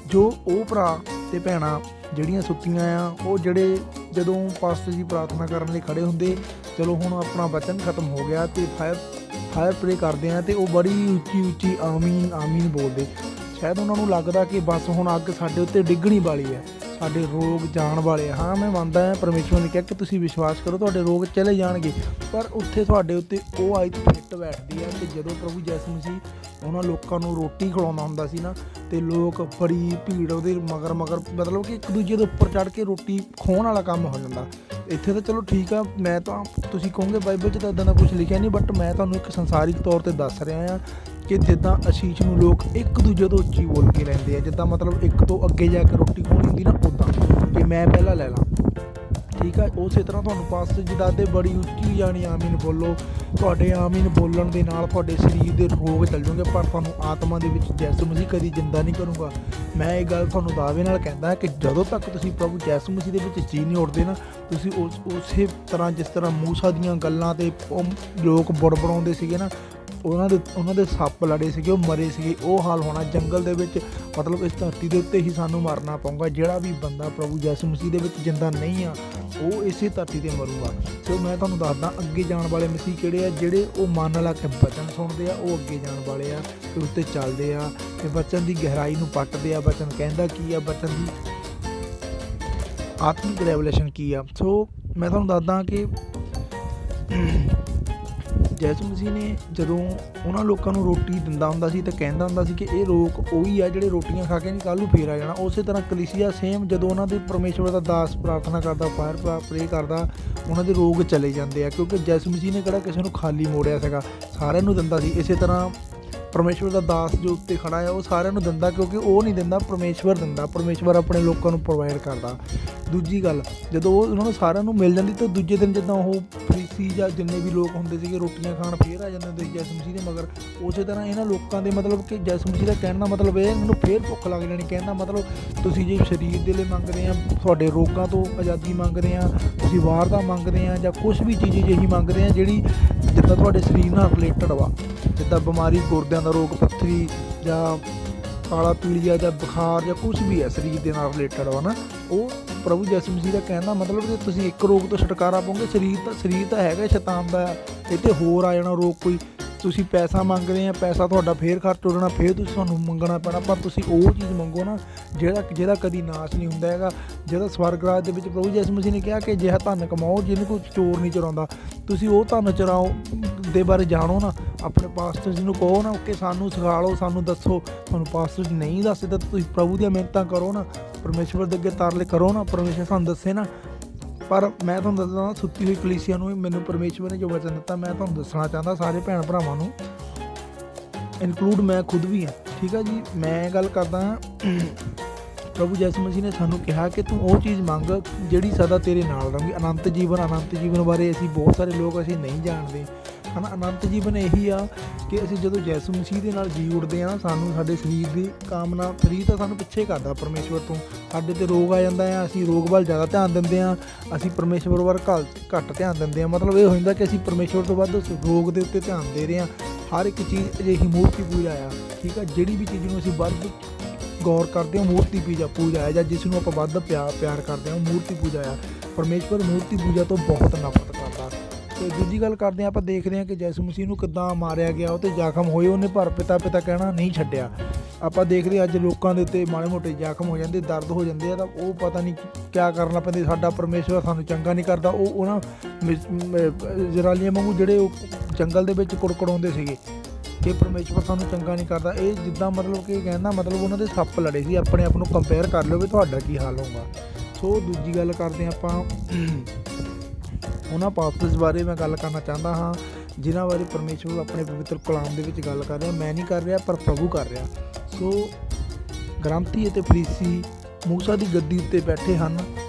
ਜੋ ਉਹ ਭਰਾ ਤੇ ਭੈਣਾਂ ਜਿਹੜੀਆਂ ਸੁੱਤੀਆਂ ਆ, ਉਹ ਜਿਹੜੇ ਜਦੋਂ ਪਾਸਟਰ ਜੀ ਪ੍ਰਾਰਥਨਾ ਕਰਨ ਲਈ ਖੜ੍ਹੇ ਹੁੰਦੇ, ਚਲੋ ਹੁਣ ਆਪਣਾ ਵਚਨ ਖਤਮ ਹੋ ਗਿਆ ਤੇ ਫਾਇਰ ਪ੍ਰੇ ਕਰਦੇ ਆ, ਤੇ ਉਹ ਬੜੀ ਉੱਚੀ ਉੱਚੀ ਆਮੀਨ ਆਮੀਨ ਬੋਲਦੇ। ਸ਼ਾਇਦ ਉਹਨਾਂ ਨੂੰ ਲੱਗਦਾ ਕਿ ਬਸ ਹੁਣ ਅੱਗ ਸਾਡੇ ਉੱਤੇ ਡਿੱਗਣੀ ਵਾਲੀ ਹੈ, ਸਾਡੇ ਰੋਗ ਜਾਣ ਵਾਲੇ ਆ। ਹਾਂ ਮੈਂ ਮੰਨਦਾ ਹਾਂ, ਪਰਮੇਸ਼ਵਰ ਨੇ ਕਿਹਾ ਕਿ ਤੁਸੀਂ ਵਿਸ਼ਵਾਸ ਕਰੋ ਤੁਹਾਡੇ ਰੋਗ ਚਲੇ ਜਾਣਗੇ, ਪਰ ਉੱਥੇ ਤੁਹਾਡੇ ਉੱਤੇ ਉਹ ਆਇਤ ਫਿੱਟ ਬੈਠਦੀ ਹੈ ਕਿ ਜਦੋਂ ਪ੍ਰਭੂ ਯਿਸੂ ਮਸੀਹ ਉਹਨਾਂ ਲੋਕਾਂ ਨੂੰ ਰੋਟੀ ਖਿਲਾਉਂਦਾ ਹੁੰਦਾ ਸੀ ਨਾ, ਤੇ ਲੋਕ ਬੜੀ ਭੀੜ ਉਹਦੇ ਮਗਰ ਮਤਲਬ ਕਿ ਇੱਕ ਦੂਜੇ ਦੇ ਉੱਪਰ ਚੜ੍ਹ ਕੇ ਰੋਟੀ ਖੋਹਣ ਵਾਲਾ ਕੰਮ ਹੋ ਜਾਂਦਾ। ਇੱਥੇ ਤਾਂ ਚਲੋ ਠੀਕ ਆ, ਮੈਂ ਤਾਂ ਤੁਸੀਂ ਕਹੋਗੇ ਬਾਈਬਲ 'ਚ ਤਾਂ ਇੱਦਾਂ ਦਾ ਕੁਛ ਲਿਖਿਆ ਨਹੀਂ, ਬਟ ਮੈਂ ਤੁਹਾਨੂੰ ਇੱਕ ਸੰਸਾਰਿਕ ਤੌਰ 'ਤੇ ਦੱਸ ਰਿਹਾ ਹਾਂ ਕਿ ਜਿੱਦਾਂ ਅਸ਼ੀਸ਼ ਨੂੰ ਲੋਕ ਇੱਕ ਦੂਜੇ ਤੋਂ ਉੱਚੀ ਬੋਲ ਕੇ ਲੈਂਦੇ ਆ, ਜਿੱਦਾਂ ਮਤਲਬ ਇੱਕ ਤੋਂ ਅੱਗੇ ਜਾ ਕੇ ਰੋਟੀ ਖੋਹਣੀ ਹੁੰਦੀ ਨਾ, ਉੱਦਾਂ ਕਿ ਮੈਂ ਪਹਿਲਾਂ ਲੈ ਲਾਂ, ਠੀਕ ਆ। ਉਸੇ ਤਰ੍ਹਾਂ ਤੁਹਾਨੂੰ ਪਾਸਟਰ ਜੀ ਦੱਸਦੇ ਬੜੀ ਉੱਚੀ ਜਾਣੀ ਆਮੀਨ ਬੋਲੋ, ਤੁਹਾਡੇ ਆਮੀਨ ਬੋਲਣ ਦੇ ਨਾਲ ਤੁਹਾਡੇ ਸਰੀਰ ਦੇ ਰੋਗ ਚੱਲ ਜਾਣਗੇ, ਪਰ ਤੁਹਾਨੂੰ ਆਤਮਾ ਦੇ ਵਿੱਚ ਯਿਸੂ ਮਸੀਹ ਕਦੀ ਜਿੰਦਾ ਨਹੀਂ ਕਰੂੰਗਾ। ਮੈਂ ਇਹ ਗੱਲ ਤੁਹਾਨੂੰ ਦਾਅਵੇ ਨਾਲ ਕਹਿੰਦਾ ਕਿ ਜਦੋਂ ਤੱਕ ਤੁਸੀਂ ਪ੍ਰਭੂ ਯਿਸੂ ਮਸੀਹ ਦੇ ਵਿੱਚ ਜੀ ਨਹੀਂ ਉੱਠਦੇ ਨਾ, ਤੁਸੀਂ ਉਸੇ ਤਰ੍ਹਾਂ ਜਿਸ ਤਰ੍ਹਾਂ ਮੂਸਾ ਦੀਆਂ ਗੱਲਾਂ 'ਤੇ ਲੋਕ ਬੜਬੜਾਉਂਦੇ ਸੀਗੇ ਨਾ, ਉਹਨਾਂ ਦੇ ਸੱਪ ਲੜੇ ਸੀਗੇ, ਉਹ ਮਰੇ ਸੀਗੇ, ਉਹ ਹਾਲ ਹੋਣਾ ਜੰਗਲ ਦੇ ਵਿੱਚ। ਮਤਲਬ ਇਸ ਧਰਤੀ ਦੇ ਉੱਤੇ ਹੀ ਸਾਨੂੰ ਮਰਨਾ ਪਊਗਾ। ਜਿਹੜਾ ਵੀ ਬੰਦਾ ਪ੍ਰਭੂ ਯਿਸੂ ਮਸੀਹ ਦੇ ਵਿੱਚ ਜਿੰਦਾ ਨਹੀਂ ਆ, ਉਹ ਇਸੇ ਧਰਤੀ 'ਤੇ ਮਰੂਗਾ। ਸੋ ਮੈਂ ਤੁਹਾਨੂੰ ਦੱਸਦਾ ਅੱਗੇ ਜਾਣ ਵਾਲੇ ਮਸੀਹ ਕਿਹੜੇ ਆ, ਜਿਹੜੇ ਉਹ ਮਨ ਲਾ ਕੇ ਵਚਨ ਸੁਣਦੇ ਆ, ਉਹ ਅੱਗੇ ਜਾਣ ਵਾਲੇ ਆ, ਤੇ ਉੱਤੇ ਚੱਲਦੇ ਆ, ਤੇ ਵਚਨ ਦੀ ਗਹਿਰਾਈ ਨੂੰ ਪੱਟਦੇ ਆ। ਵਚਨ ਕਹਿੰਦਾ ਕੀ ਆ, ਵਚਨ ਦੀ ਆਤਮਿਕ ਰੈਵਲੇਸ਼ਨ ਕੀ ਆ। ਸੋ ਮੈਂ ਤੁਹਾਨੂੰ ਦੱਸਦਾ ਕਿ ਯਿਸੂ ਮਸੀਹ ਨੇ ਜਦੋਂ ਉਹਨਾਂ ਲੋਕਾਂ ਨੂੰ ਰੋਟੀ ਦਿੰਦਾ ਹੁੰਦਾ ਸੀ ਤਾਂ ਕਹਿੰਦਾ ਹੁੰਦਾ ਸੀ ਕਿ ਇਹ ਲੋਕ ਉਹੀ ਆ ਜਿਹੜੇ ਰੋਟੀਆਂ ਖਾ ਕੇ ਨਹੀਂ ਕੱਲ੍ਹ ਨੂੰ ਫੇਰ ਆ ਜਾਣਾ। ਉਸੇ ਤਰ੍ਹਾਂ ਕਲੀਸਿਆ ਸੇਮ ਜਦੋਂ ਉਹਨਾਂ ਦੇ ਪਰਮੇਸ਼ਵਰ ਦਾ ਦਾਸ ਪ੍ਰਾਰਥਨਾ ਕਰਦਾ, ਫਾਇਰ ਪ੍ਰੇ ਕਰਦਾ, ਉਹਨਾਂ ਦੇ ਰੋਗ ਚਲੇ ਜਾਂਦੇ ਆ, ਕਿਉਂਕਿ ਯਿਸੂ ਮਸੀਹ ਨੇ ਕਿਹੜਾ ਕਿਸੇ ਨੂੰ ਖਾਲੀ ਮੋੜਿਆ ਸੀਗਾ, ਸਾਰਿਆਂ ਨੂੰ ਦਿੰਦਾ ਸੀ। ਇਸੇ ਤਰ੍ਹਾਂ ਪਰਮੇਸ਼ਵਰ ਦਾ ਦਾਸ ਜੋ ਉੱਤੇ ਖੜਾ ਆ, ਉਹ ਸਾਰਿਆਂ ਨੂੰ ਦਿੰਦਾ, ਕਿਉਂਕਿ ਉਹ ਨਹੀਂ ਦਿੰਦਾ, ਪਰਮੇਸ਼ਵਰ ਦਿੰਦਾ। ਪਰਮੇਸ਼ਵਰ ਆਪਣੇ ਲੋਕਾਂ ਨੂੰ ਪ੍ਰੋਵਾਈਡ ਕਰਦਾ। ਦੂਜੀ ਗੱਲ, ਜਦੋਂ ਉਹ ਉਹਨਾਂ ਨੂੰ ਸਾਰਿਆਂ ਨੂੰ ਮਿਲ ਜਾਂਦੀ ਤਾਂ ਦੂਜੇ ਦਿਨ ਜਿੱਦਾਂ ਉਹ ਫਰੀਸੀ ਜਾਂ ਜਿੰਨੇ ਵੀ ਲੋਕ ਹੁੰਦੇ ਸੀਗੇ ਰੋਟੀਆਂ ਖਾਣ ਫੇਰ ਆ ਜਾਂਦੇ ਹੁੰਦੇ ਸੀ ਯਿਸੂ ਮਸੀਹ ਦੇ ਮਗਰ। ਉਸੇ ਤਰ੍ਹਾਂ ਇਹਨਾਂ ਲੋਕਾਂ ਦੇ ਮਤਲਬ ਕਿ ਯਿਸੂ ਮਸੀਹ ਦਾ ਕਹਿਣ ਦਾ ਮਤਲਬ ਇਹ, ਮੈਨੂੰ ਫੇਰ ਭੁੱਖ ਲੱਗ ਜਾਣੀ। ਕਹਿਣ ਦਾ ਮਤਲਬ ਤੁਸੀਂ ਜੇ ਸਰੀਰ ਦੇ ਲਈ ਮੰਗਦੇ ਆ, ਤੁਹਾਡੇ ਰੋਗਾਂ ਤੋਂ ਆਜ਼ਾਦੀ ਮੰਗਦੇ ਆ, ਤੁਸੀਂ ਬਾਹਰ ਦਾ ਮੰਗਦੇ ਆ, ਜਾਂ ਕੁਛ ਵੀ ਚੀਜ਼ ਜਿਹੀ ਮੰਗਦੇ ਆ ਜਿਹੜੀ ਜਿੱਦਾਂ ਤੁਹਾਡੇ ਸਰੀਰ ਨਾਲ ਰਿਲੇਟਡ ਵਾ, ਜਿੱਦਾਂ ਬਿਮਾਰੀ, ਗੁਰਦਿਆਂ ਦਾ ਰੋਗ, ਪੱਥਰੀ, ਜਾਂ ਕਾਲਾ ਪੀਲੀਆ, ਜਾਂ ਬੁਖਾਰ, ਜਾਂ ਕੁਛ ਵੀ ਹੈ ਸਰੀਰ ਦੇ ਨਾਲ ਰਿਲੇਟਡ ਵਾ ਨਾ, ਉਹ ਪ੍ਰਭੂ ਯਿਸੂ ਮਸੀਹ ਦਾ ਕਹਿਣ ਦਾ ਮਤਲਬ ਕਿ ਤੁਸੀਂ ਇੱਕ ਰੋਗ ਤੋਂ ਛੁਟਕਾਰਾ ਪਾਓਗੇ। ਸਰੀਰ ਤਾਂ ਹੈਗਾ ਸ਼ੈਤਾਨ ਦਾ, ਇਹ 'ਤੇ ਹੋਰ ਆ ਜਾਣਾ ਰੋਗ ਕੋਈ। ਤੁਸੀਂ ਪੈਸਾ ਮੰਗਦੇ ਆ, ਪੈਸਾ ਤੁਹਾਡਾ ਫੇਰ ਖਰਚ ਹੋ ਜਾਣਾ, ਫੇਰ ਤੁਸੀਂ ਤੁਹਾਨੂੰ ਮੰਗਣਾ ਪੈਣਾ, ਪਰ ਤੁਸੀਂ ਉਹ ਚੀਜ਼ ਮੰਗੋ ਨਾ ਜਿਹਦਾ ਕਦੀ ਨਾਸ਼ ਨਹੀਂ ਹੁੰਦਾ ਹੈਗਾ, ਜਿਹਦਾ ਸਵਰਗ ਰਾਜ ਦੇ ਵਿੱਚ ਪ੍ਰਭੂ ਯਿਸੂ ਮਸੀਹ ਨੇ ਕਿਹਾ ਕਿ ਅਜਿਹਾ ਧਨ ਕਮਾਓ ਜਿਹਨੂੰ ਕੋਈ ਚੋਰ ਨਹੀਂ ਚੁਰਾਉਂਦਾ। ਤੁਸੀਂ ਉਹ ਧਨ ਚੁਰਾਓ ਦੇ ਬਾਰੇ ਜਾਣੋ ਨਾ, ਆਪਣੇ ਪਾਸਟਰ ਜੀ ਨੂੰ ਕਹੋ ਨਾ ਕਿ ਸਾਨੂੰ ਸਿਖਾ ਲਓ, ਸਾਨੂੰ ਦੱਸੋ। ਤੁਹਾਨੂੰ ਪਾਸਟਰ ਜੀ ਨਹੀਂ ਦੱਸਦੇ ਤਾਂ ਤੁਸੀਂ ਪ੍ਰਭੂ ਦੀਆਂ ਮਿਹਨਤਾਂ ਕਰੋ ਨਾ, ਪਰਮੇਸ਼ਵਰ ਦੇ ਅੱਗੇ ਤਰਲੇ ਕਰੋ ਨਾ, ਪਰਮੇਸ਼ਵਰ ਸਾਨੂੰ ਦੱਸੇ ਨਾ। ਪਰ ਮੈਂ ਤੁਹਾਨੂੰ ਦੱਸਦਾ, ਸੁੱਤੀ ਹੋਈ ਕਲੀਸਿਆ ਨੂੰ ਮੈਨੂੰ ਪਰਮੇਸ਼ਵਰ ਨੇ ਜੋ ਵਚਨ ਦਿੱਤਾ, ਮੈਂ ਤੁਹਾਨੂੰ ਦੱਸਣਾ ਚਾਹੁੰਦਾ ਸਾਰੇ ਭੈਣ ਭਰਾਵਾਂ ਨੂੰ, ਇਨਕਲੂਡ ਮੈਂ ਖੁਦ ਵੀ ਹਾਂ, ਠੀਕ ਆ ਜੀ। ਮੈਂ ਗੱਲ ਕਰਦਾ ਪ੍ਰਭੂ ਯਿਸੂ ਮਸੀਹ ਨੇ ਸਾਨੂੰ ਕਿਹਾ ਕਿ ਤੂੰ ਉਹ ਚੀਜ਼ ਮੰਗ ਜਿਹੜੀ ਸਦਾ ਤੇਰੇ ਨਾਲ ਰਹੂਗੀ। ਅਨੰਤ ਜੀਵਨ ਬਾਰੇ ਅਸੀਂ ਬਹੁਤ ਸਾਰੇ ਲੋਕ ਅਸੀਂ ਨਹੀਂ ਜਾਣਦੇ ਹੈ ਨਾ। ਅਨੰਤ ਜੀਵਨ ਇਹੀ ਆ ਕਿ ਅਸੀਂ ਜਦੋਂ ਯਿਸੂ ਮਸੀਹ ਦੇ ਨਾਲ ਜੀ ਉੱਠਦੇ ਹਾਂ, ਸਾਨੂੰ ਸਾਡੇ ਸਰੀਰ ਦੀ ਕਾਮਨਾ, ਸਰੀਰ ਤਾਂ ਸਾਨੂੰ ਪਿੱਛੇ ਕਰਦਾ ਪਰਮੇਸ਼ਵਰ ਤੋਂ, ਸਾਡੇ 'ਤੇ ਰੋਗ ਆ ਜਾਂਦਾ ਆ, ਅਸੀਂ ਰੋਗ ਵੱਲ ਜ਼ਿਆਦਾ ਧਿਆਨ ਦਿੰਦੇ ਹਾਂ, ਅਸੀਂ ਪਰਮੇਸ਼ਵਰ ਵੱਲ ਘੱਟ ਧਿਆਨ ਦਿੰਦੇ ਹਾਂ। ਮਤਲਬ ਇਹ ਹੋ ਜਾਂਦਾ ਕਿ ਅਸੀਂ ਪਰਮੇਸ਼ਵਰ ਤੋਂ ਵੱਧ ਰੋਗ ਦੇ ਉੱਤੇ ਧਿਆਨ ਦੇ ਰਹੇ ਹਾਂ। ਹਰ ਇੱਕ ਚੀਜ਼ ਅਜਿਹੀ ਮੂਰਤੀ ਪੂਜਾ ਆ, ਠੀਕ ਆ। ਜਿਹੜੀ ਵੀ ਚੀਜ਼ ਨੂੰ ਅਸੀਂ ਵੱਧ ਗੌਰ ਕਰਦੇ ਹਾਂ ਮੂਰਤੀ ਪੂਜਾ ਹੈ, ਜਾਂ ਜਿਸ ਨੂੰ ਆਪਾਂ ਵੱਧ ਪਿਆਰ ਕਰਦੇ ਹਾਂ ਉਹ ਮੂਰਤੀ ਪੂਜਾ ਆ। ਪਰਮੇਸ਼ਵਰ ਮੂਰਤੀ ਪੂਜਾ ਤੋਂ ਬਹੁਤ ਨਫ਼ਰਤ ਕਰਦਾ। ਅਤੇ ਦੂਜੀ ਗੱਲ ਕਰਦੇ ਹਾਂ, ਆਪਾਂ ਦੇਖਦੇ ਹਾਂ ਕਿ ਯਿਸੂ ਮਸੀਹ ਨੂੰ ਕਿੱਦਾਂ ਮਾਰਿਆ ਗਿਆ, ਉਹ 'ਤੇ ਜ਼ਖਮ ਹੋਏ, ਉਹਨੇ ਪਰ ਪਿਤਾ ਕਹਿਣਾ ਨਹੀਂ ਛੱਡਿਆ। ਆਪਾਂ ਦੇਖਦੇ ਹਾਂ ਅੱਜ ਲੋਕਾਂ ਦੇ ਉੱਤੇ ਮਾੜੇ ਮੋਟੇ ਜ਼ਖਮ ਹੋ ਜਾਂਦੇ, ਦਰਦ ਹੋ ਜਾਂਦੇ ਆ, ਤਾਂ ਉਹ ਪਤਾ ਨਹੀਂ ਕਿਆ ਕਰਨਾ ਪੈਂਦਾ। ਸਾਡਾ ਪਰਮੇਸ਼ਵਰ ਸਾਨੂੰ ਚੰਗਾ ਨਹੀਂ ਕਰਦਾ। ਉਹ ਉਹਨਾਂ ਇਜ਼ਰਾਈਲੀਆਂ ਵਾਂਗੂ ਜਿਹੜੇ ਉਹ ਜੰਗਲ ਦੇ ਵਿੱਚ ਕੁੜਕੁੜਾਉਂਦੇ ਸੀਗੇ ਕਿ ਪਰਮੇਸ਼ਵਰ ਸਾਨੂੰ ਚੰਗਾ ਨਹੀਂ ਕਰਦਾ। ਇਹ ਜਿੱਦਾਂ ਮਤਲਬ ਕਿ ਕਹਿੰਦਾ ਮਤਲਬ ਉਹਨਾਂ ਦੇ ਸੱਪ ਲੜੇ ਸੀ। ਆਪਣੇ ਆਪ ਨੂੰ ਕੰਪੇਅਰ ਕਰ ਲਿਓ ਵੀ ਤੁਹਾਡਾ ਕੀ ਹਾਲ ਹੋਊਗਾ। ਸੋ ਦੂਜੀ ਗੱਲ ਕਰਦੇ ਹਾਂ ਆਪਾਂ ਉਹਨਾਂ ਪਾਸਟਰਸ ਬਾਰੇ ਮੈਂ ਗੱਲ ਕਰਨਾ ਚਾਹੁੰਦਾ ਹਾਂ ਜਿਨ੍ਹਾਂ ਬਾਰੇ ਪਰਮੇਸ਼ਵਰ ਆਪਣੇ ਪਵਿੱਤਰ ਕਲਾਮ ਦੇ ਵਿੱਚ ਗੱਲ ਕਰ ਰਿਹਾ। ਮੈਂ ਨਹੀਂ ਕਰ ਰਿਹਾ, ਪਰ ਪ੍ਰਭੂ ਕਰ ਰਿਹਾ। ਸੋ ਗ੍ਰੰਥੀ ਅਤੇ ਫਰੀਸੀ ਮੂਸਾ ਦੀ ਗੱਦੀ ਉੱਤੇ ਬੈਠੇ ਹਨ,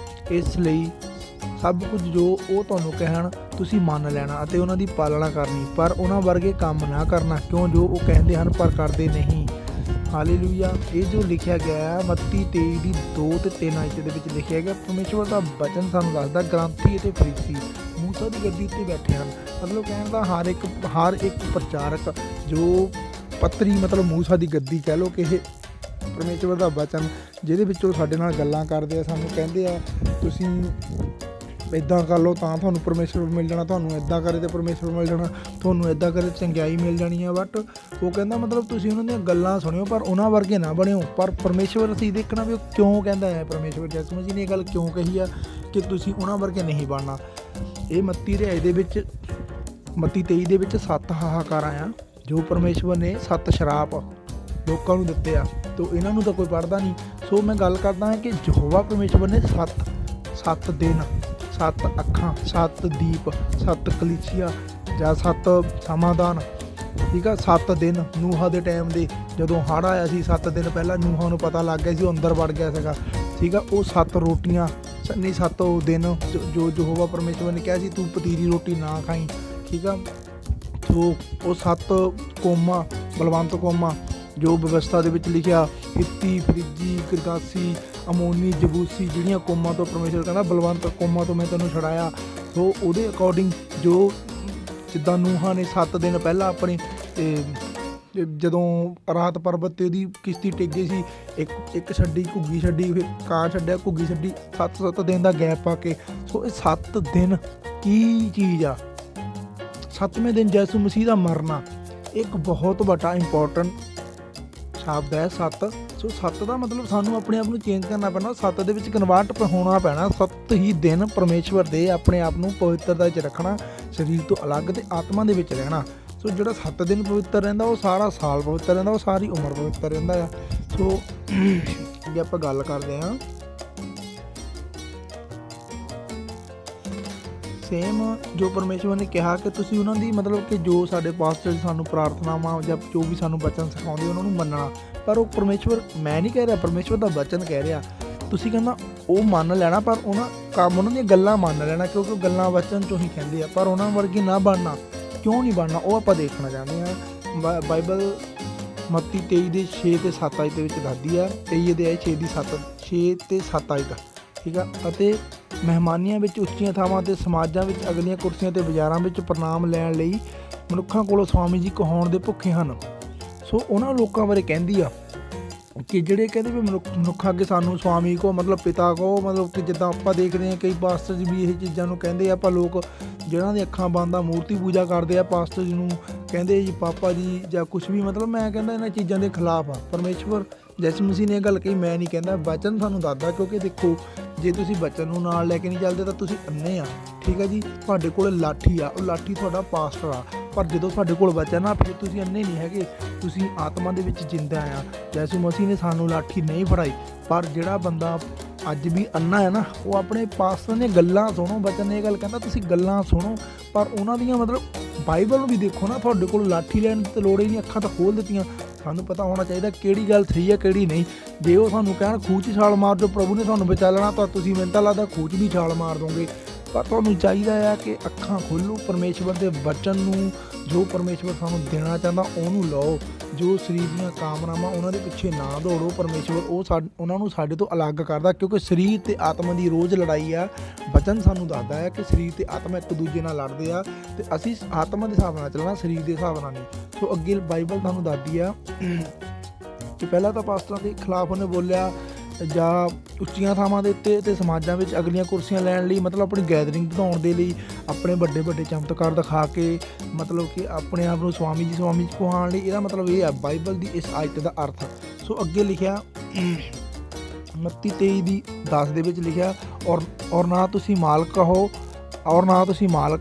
ਇਸ ਲਈ ਸਭ ਕੁਝ ਜੋ ਉਹ ਤੁਹਾਨੂੰ ਕਹਿਣ ਤੁਸੀਂ ਮੰਨ ਲੈਣਾ ਅਤੇ ਉਹਨਾਂ ਦੀ ਪਾਲਣਾ ਕਰਨੀ, ਪਰ ਉਹਨਾਂ ਵਰਗੇ ਕੰਮ ਨਾ ਕਰਨਾ ਕਿਉਂ ਜੋ ਉਹ ਕਹਿੰਦੇ ਹਨ ਪਰ ਕਰਦੇ ਨਹੀਂ। ਹਾਲੇਲੂਇਆ। ਇਹ ਜੋ ਲਿਖਿਆ ਗਿਆ ਹੈ ਮੱਤੀ 23 ਦੀ 2 ਤੇ 3 ਆਇਤ ਦੇ ਵਿੱਚ ਲਿਖਿਆ ਗਿਆ, ਪਰਮੇਸ਼ਵਰ ਦਾ ਬਚਨ ਸਾਨੂੰ ਦੱਸਦਾ ਗ੍ਰੰਥੀ ਅਤੇ ਫਰੀਸੀ ਮੂਸਾ ਦੀ ਗੱਦੀ ਉੱਤੇ ਬੈਠੇ ਹਨ। ਮਤਲਬ ਕਹਿਣ ਦਾ ਹਰ ਇੱਕ ਪ੍ਰਚਾਰਕ ਜੋ ਪੱਤਰੀ ਮਤਲਬ ਮੂਸਾ ਦੀ ਗੱਦੀ ਕਹਿ ਲਓ ਕਿ ਇਹ ਪਰਮੇਸ਼ਵਰ ਦਾ ਬਚਨ ਜਿਹਦੇ ਵਿੱਚ ਉਹ ਸਾਡੇ ਨਾਲ ਗੱਲਾਂ ਕਰਦੇ ਆ, ਸਾਨੂੰ ਕਹਿੰਦੇ ਆ ਤੁਸੀਂ ਇੱਦਾਂ ਕਰ ਲਓ ਤਾਂ ਤੁਹਾਨੂੰ ਪਰਮੇਸ਼ਵਰ ਮਿਲ ਜਾਣਾ, ਤੁਹਾਨੂੰ ਇੱਦਾਂ ਕਰੇ ਤਾਂ ਪਰਮੇਸ਼ਵਰ ਮਿਲ ਜਾਣਾ, ਤੁਹਾਨੂੰ ਇੱਦਾਂ ਕਰੇ ਚੰਗਿਆਈ ਮਿਲ ਜਾਣੀ ਆ। ਬਟ ਉਹ ਕਹਿੰਦਾ ਮਤਲਬ ਤੁਸੀਂ ਉਹਨਾਂ ਦੀਆਂ ਗੱਲਾਂ ਸੁਣਿਓ ਪਰ ਉਹਨਾਂ ਵਰਗੇ ਨਾ ਬਣਿਓ। ਪਰ ਪਰਮੇਸ਼ਵਰ ਅਸੀਂ ਦੇਖਣਾ ਵੀ ਉਹ ਕਿਉਂ ਕਹਿੰਦਾ ਹੈ, ਪਰਮੇਸ਼ਵਰ ਯਿਸੂ ਮਸੀਹ ਨੇ ਇਹ ਗੱਲ ਕਿਉਂ ਕਹੀ ਆ ਕਿ ਤੁਸੀਂ ਉਹਨਾਂ ਵਰਗੇ ਨਹੀਂ ਬਣਨਾ। ਇਹ ਮੱਤੀ 23 ਦੇ ਵਿੱਚ 7 ਹਾਹਾਕਾਰਾਂ ਆ ਜੋ ਪਰਮੇਸ਼ਵਰ ਨੇ 7 ਸ਼ਰਾਪ ਲੋਕਾਂ ਨੂੰ ਦਿੱਤੇ ਆ, ਤੋ ਇਹਨਾਂ ਨੂੰ ਤਾਂ ਕੋਈ ਪੜ੍ਹਦਾ ਨਹੀਂ। ਸੋ ਮੈਂ ਗੱਲ ਕਰਦਾ ਹਾਂ ਕਿ ਯਹੋਵਾ ਪਰਮੇਸ਼ਵਰ ਨੇ 7 ਦਿਨ, 7 ਅੱਖਾਂ, 7 ਦੀਪ, 7 ਕਲੀਸਿਆ ਜਾਂ 7 ਸਮਾਧਾਨ, ਠੀਕ ਆ। 7 ਦਿਨ ਨੂਹਾਂ ਦੇ ਟਾਈਮ ਦੇ ਜਦੋਂ ਹੜ੍ਹ ਆਇਆ ਸੀ, 7 ਦਿਨ ਪਹਿਲਾਂ ਨੂਹਾਂ ਨੂੰ ਪਤਾ ਲੱਗ ਗਿਆ ਸੀ, ਉਹ ਅੰਦਰ ਵੜ ਗਿਆ ਸੀਗਾ, ਠੀਕ ਆ। ਉਹ 7 ਰੋਟੀਆਂ ਨਹੀਂ 7 ਦਿਨ ਜੋ ਯਹੋਵਾ ਪਰਮੇਸ਼ਵਰ ਨੇ ਕਿਹਾ ਸੀ ਤੂੰ ਪਤੀਲੀ ਰੋਟੀ ਨਾ ਖਾਈ, ਠੀਕ ਆ। ਸੋ ਉਹ 7 ਕੌਮਾਂ, ਬਲਵੰਤ ਕੌਮਾਂ ਜੋ ਵਿਵਸਥਾ ਦੇ ਵਿੱਚ ਲਿਖਿਆ, ਹਿੱਤੀ, ਫਰਿੱਜੀ, ਗਿਰਗਾਸੀ, ਅਮੋਨੀ, ਜਬੂਸੀ, ਜਿਹੜੀਆਂ ਕੌਮਾਂ ਤੋਂ ਪਰਮੇਸ਼ਵਰ ਕਹਿੰਦਾ ਬਲਵੰਤ ਕੌਮਾਂ ਤੋਂ ਮੈਂ ਤੈਨੂੰ ਛੁਡਾਇਆ। ਸੋ ਉਹਦੇ ਅਕੋਰਡਿੰਗ ਜੋ ਜਿੱਦਾਂ ਨੂਹਾਂ ਨੇ 7 ਦਿਨ ਪਹਿਲਾਂ ਆਪਣੀ ਜਦੋਂ ਰਾਤ ਪਰਬਤ 'ਤੇ ਉਹਦੀ ਕਿਸ਼ਤੀ ਟਿੱਗੀ ਸੀ, ਇੱਕ ਛੱਡੀ, ਘੁੱਗੀ ਛੱਡੀ, ਫਿਰ ਕਾਂ ਛੱਡਿਆ, ਘੁੱਗੀ ਛੱਡੀ, 7 ਦਿਨ ਦਾ ਗੈਪ ਪਾ ਕੇ। ਸੋ ਇਹ 7 ਦਿਨ ਕੀ ਚੀਜ਼ ਆ? 7ਵੇਂ ਦਿਨ ਯਿਸੂ ਮਸੀਹ ਦਾ ਮਰਨਾ ਇੱਕ ਬਹੁਤ ਵੱਡਾ ਇੰਪੋਰਟੈਂਟ ਸ਼ਬਦ ਹੈ 7। ਸੋ 7 ਦਾ ਮਤਲਬ ਸਾਨੂੰ ਆਪਣੇ ਆਪ ਨੂੰ ਚੇਂਜ ਕਰਨਾ ਪੈਣਾ, 7 ਦੇ ਵਿੱਚ ਕਨਵਰਟ ਹੋਣਾ ਪੈਣਾ। 7 ਹੀ ਦਿਨ ਪਰਮੇਸ਼ਵਰ ਦੇ ਆਪਣੇ ਆਪ ਨੂੰ ਪਵਿੱਤਰਤਾ 'ਚ ਰੱਖਣਾ, ਸਰੀਰ ਤੋਂ ਅਲੱਗ ਤੇ ਆਤਮਾ ਦੇ ਵਿੱਚ ਰਹਿਣਾ। ਸੋ ਜਿਹੜਾ 7 ਦਿਨ ਪਵਿੱਤਰ ਰਹਿੰਦਾ ਉਹ ਸਾਰਾ ਸਾਲ ਪਵਿੱਤਰ ਰਹਿੰਦਾ, ਉਹ ਸਾਰੀ ਉਮਰ ਪਵਿੱਤਰ ਰਹਿੰਦਾ ਆ। ਸੋ ਜੇ ਆਪਾਂ ਗੱਲ ਕਰਦੇ ਹਾਂ ਸੇਮ ਜੋ ਪਰਮੇਸ਼ਵਰ ਨੇ ਕਿਹਾ ਕਿ ਤੁਸੀਂ ਉਹਨਾਂ ਦੀ ਮਤਲਬ ਕਿ ਜੋ ਸਾਡੇ ਪਾਸਟਰ ਸਾਨੂੰ ਪ੍ਰਾਰਥਨਾਵਾਂ ਜਾਂ ਜੋ ਵੀ ਸਾਨੂੰ ਬਚਨ ਸਿਖਾਉਂਦੇ ਉਹਨਾਂ ਨੂੰ ਮੰਨਣਾ। ਪਰ ਉਹ ਪਰਮੇਸ਼ਵਰ, ਮੈਂ ਨਹੀਂ ਕਹਿ ਰਿਹਾ, ਪਰਮੇਸ਼ਵਰ ਦਾ ਬਚਨ ਕਹਿ ਰਿਹਾ। ਤੁਸੀਂ ਕਹਿੰਦਾ ਉਹ ਮੰਨ ਲੈਣਾ ਪਰ ਉਹਨਾਂ ਦੀਆਂ ਗੱਲਾਂ ਮੰਨ ਲੈਣਾ, ਕਿਉਂਕਿ ਉਹ ਗੱਲਾਂ ਬਚਨ 'ਚੋਂ ਹੀ ਕਹਿੰਦੇ ਆ, ਪਰ ਉਹਨਾਂ ਵਰਗੇ ਨਾ ਬਣਨਾ। ਕਿਉਂ ਨਹੀਂ ਬਣਨਾ ਉਹ ਆਪਾਂ ਦੇਖਣਾ ਚਾਹੁੰਦੇ ਹਾਂ। ਬਾਈਬਲ ਮੱਤੀ 23 ਦੇ 6 ਤੇ 7 ਆਇਤ ਦੇ ਵਿੱਚ ਦੱਸਦੀ ਆ, 23 ਦੇ 6 ਤੇ 7 ਆਇਤ, ਠੀਕ ਆ। ਅਤੇ ਮਹਿਮਾਨੀਆਂ ਵਿੱਚ, ਉੱਚੀਆਂ ਥਾਵਾਂ ਤੇ ਸਮਾਜਾਂ ਵਿੱਚ, ਅਗਲੀਆਂ ਕੁਰਸੀਆਂ ਤੇ ਬਾਜ਼ਾਰਾਂ ਵਿੱਚ ਪ੍ਰਣਾਮ ਲੈਣ ਲਈ ਮਨੁੱਖਾਂ ਕੋਲੋਂ ਸਵਾਮੀ ਜੀ ਕਹਾਉਣ ਦੇ ਭੁੱਖੇ ਹਨ। ਸੋ ਉਹਨਾਂ ਲੋਕਾਂ ਬਾਰੇ ਕਹਿੰਦੀ ਆ ਕਿ ਜਿਹੜੇ ਕਹਿੰਦੇ ਵੀ ਮਨੁੱਖਾਂ ਅੱਗੇ ਸਾਨੂੰ ਸਵਾਮੀ ਕਹੋ, ਮਤਲਬ ਪਿਤਾ ਕਹੋ, ਮਤਲਬ ਕਿ ਜਿੱਦਾਂ ਆਪਾਂ ਦੇਖਦੇ ਹਾਂ ਕਈ ਪਾਸਟਰ ਜੀ ਵੀ ਇਹ ਚੀਜ਼ਾਂ ਨੂੰ ਕਹਿੰਦੇ ਆ। ਆਪਾਂ ਲੋਕ ਜਿਹਨਾਂ ਦੀ ਅੱਖਾਂ ਬੰਦ ਆ ਮੂਰਤੀ ਪੂਜਾ ਕਰਦੇ ਆ, ਪਾਸਟਰ ਜੀ ਨੂੰ ਕਹਿੰਦੇ ਜੀ ਪਾਪਾ ਜੀ ਜਾਂ ਕੁਛ ਵੀ। ਮਤਲਬ ਮੈਂ ਕਹਿੰਦਾ ਇਹਨਾਂ ਚੀਜ਼ਾਂ ਦੇ ਖਿਲਾਫ ਆ। ਪਰਮੇਸ਼ਵਰ ਯਿਸੂ ਮਸੀਹ ਨੇ ਇਹ ਗੱਲ ਕਹੀ, ਮੈਂ ਨਹੀਂ ਕਹਿੰਦਾ, ਬਚਨ ਸਾਨੂੰ ਦੱਸਦਾ। ਕਿਉਂਕਿ ਦੇਖੋ ਜੇ ਤੁਸੀਂ ਬਚਨ ਨੂੰ ਨਾਲ ਲੈ ਕੇ ਨਹੀਂ ਚੱਲਦੇ ਤਾਂ ਤੁਸੀਂ ਅੰਨੇ ਆ, ਠੀਕ ਆ ਜੀ। ਤੁਹਾਡੇ ਕੋਲ ਲਾਠੀ ਆ, ਉਹ ਲਾਠੀ ਤੁਹਾਡਾ ਪਾਸਟਰ ਆ, ਪਰ ਜਦੋਂ ਤੁਹਾਡੇ ਕੋਲ ਬਚਨ ਆ ਫਿਰ ਤੁਸੀਂ ਅੰਨੇ ਨਹੀਂ ਹੈਗੇ, ਤੁਸੀਂ ਆਤਮਾ ਦੇ ਵਿੱਚ ਜਿੰਦਾ ਆ। ਯਿਸੂ ਮਸੀਹ ਨੇ ਸਾਨੂੰ ਲਾਠੀ ਨਹੀਂ ਫੜਾਈ, ਪਰ ਜਿਹੜਾ ਬੰਦਾ ਅੱਜ ਵੀ ਅੰਨਾ ਹੈ ਨਾ, ਉਹ ਆਪਣੇ ਪਾਸਟਰ ਦੀਆਂ ਗੱਲਾਂ ਸੁਣੋ। ਬਚਨ ਨੇ ਇਹ ਗੱਲ ਕਹਿੰਦਾ ਤੁਸੀਂ ਗੱਲਾਂ ਸੁਣੋ, ਪਰ ਉਹਨਾਂ ਦੀਆਂ ਮਤਲਬ ਬਾਈਬਲ ਨੂੰ ਵੀ ਦੇਖੋ ਨਾ। ਤੁਹਾਡੇ ਕੋਲ ਲਾਠੀ ਲੈਣ ਦੀ ਤਾਂ ਲੋੜ ਹੀ ਨਹੀਂ, ਅੱਖਾਂ ਤਾਂ ਖੋਲ੍ਹ ਦਿੱਤੀਆਂ। ਸਾਨੂੰ ਪਤਾ ਹੋਣਾ ਚਾਹੀਦਾ ਕਿਹੜੀ ਗੱਲ ਸਹੀ ਹੈ ਕਿਹੜੀ ਨਹੀਂ। ਜੇ ਉਹ ਸਾਨੂੰ ਕਹਿਣ ਖੂਹ 'ਚ ਛਾਲ ਮਾਰ ਦਿਓ, ਪ੍ਰਭੂ ਨੇ ਤੁਹਾਨੂੰ ਬਚਾ ਲੈਣਾ, ਤਾਂ ਤੁਸੀਂ ਮੈਨੂੰ ਤਾਂ ਲੱਗਦਾ ਖੂਹ 'ਚ ਵੀ ਛਾਲ ਮਾਰ ਦੋਗੇ। ਪਰ ਤੁਹਾਨੂੰ ਚਾਹੀਦਾ ਆ ਕਿ ਅੱਖਾਂ ਖੋਲ੍ਹੋ, ਪਰਮੇਸ਼ਵਰ ਦੇ ਬਚਨ ਨੂੰ, ਜੋ ਪਰਮੇਸ਼ਵਰ ਸਾਨੂੰ ਦੇਣਾ ਚਾਹੁੰਦਾ ਉਹਨੂੰ ਲਓ। ਜੋ ਸਰੀਰ ਦੀਆਂ ਕਾਮਨਾਵਾਂ ਉਹਨਾਂ ਦੇ ਪਿੱਛੇ ਨਾ ਦੌੜੋ। ਪਰਮੇਸ਼ਵਰ ਉਹਨਾਂ ਨੂੰ ਸਾਡੇ ਤੋਂ ਅਲੱਗ ਕਰਦਾ, ਕਿਉਂਕਿ ਸਰੀਰ ਤੇ ਆਤਮਾ ਦੀ ਰੋਜ਼ ਲੜਾਈ ਆ। ਬਚਨ ਸਾਨੂੰ ਦੱਸਦਾ ਹੈ ਕਿ ਸਰੀਰ ਤੇ ਆਤਮਾ ਇੱਕ ਦੂਜੇ ਨਾਲ ਲੜਦੇ ਆ, ਤੇ ਅਸੀਂ ਆਤਮਾ ਦੇ ਹਿਸਾਬ ਨਾਲ ਚੱਲਣਾ, ਸਰੀਰ ਦੇ ਹਿਸਾਬ ਨਾਲ ਨਹੀਂ। ਸੋ ਅੱਗੇ ਬਾਈਬਲ ਸਾਨੂੰ ਦੱਸਦੀ ਆ ਕਿ ਪਹਿਲਾਂ ਤਾਂ ਪਾਸਟਰਾਂ ਦੇ ਖਿਲਾਫ ਉਹਨੇ ਬੋਲਿਆ, ਜਾਂ ਉੱਚੀਆਂ ਥਾਵਾਂ ਦੇ ਉੱਤੇ ਅਤੇ ਸਮਾਜਾਂ ਵਿੱਚ ਅਗਲੀਆਂ ਕੁਰਸੀਆਂ ਲੈਣ ਲਈ, ਮਤਲਬ ਆਪਣੀ ਗੈਦਰਿੰਗ ਵਧਾਉਣ ਦੇ ਲਈ, ਆਪਣੇ ਵੱਡੇ ਵੱਡੇ ਚਮਤਕਾਰ ਦਿਖਾ ਕੇ, ਮਤਲਬ ਕਿ ਆਪਣੇ ਆਪ ਨੂੰ ਸਵਾਮੀ ਜੀ ਕਹਾਉਣ ਲਈ। ਇਹਦਾ ਮਤਲਬ ਇਹ ਆ ਬਾਈਬਲ ਦੀ ਇਸ ਆਇਤ ਦਾ ਅਰਥ। ਸੋ ਅੱਗੇ ਲਿਖਿਆ ਮੱਤੀ 23 ਦੀ 10 ਦੇ ਵਿੱਚ ਲਿਖਿਆ, ਔਰ ਨਾ ਤੁਸੀਂ ਮਾਲਕ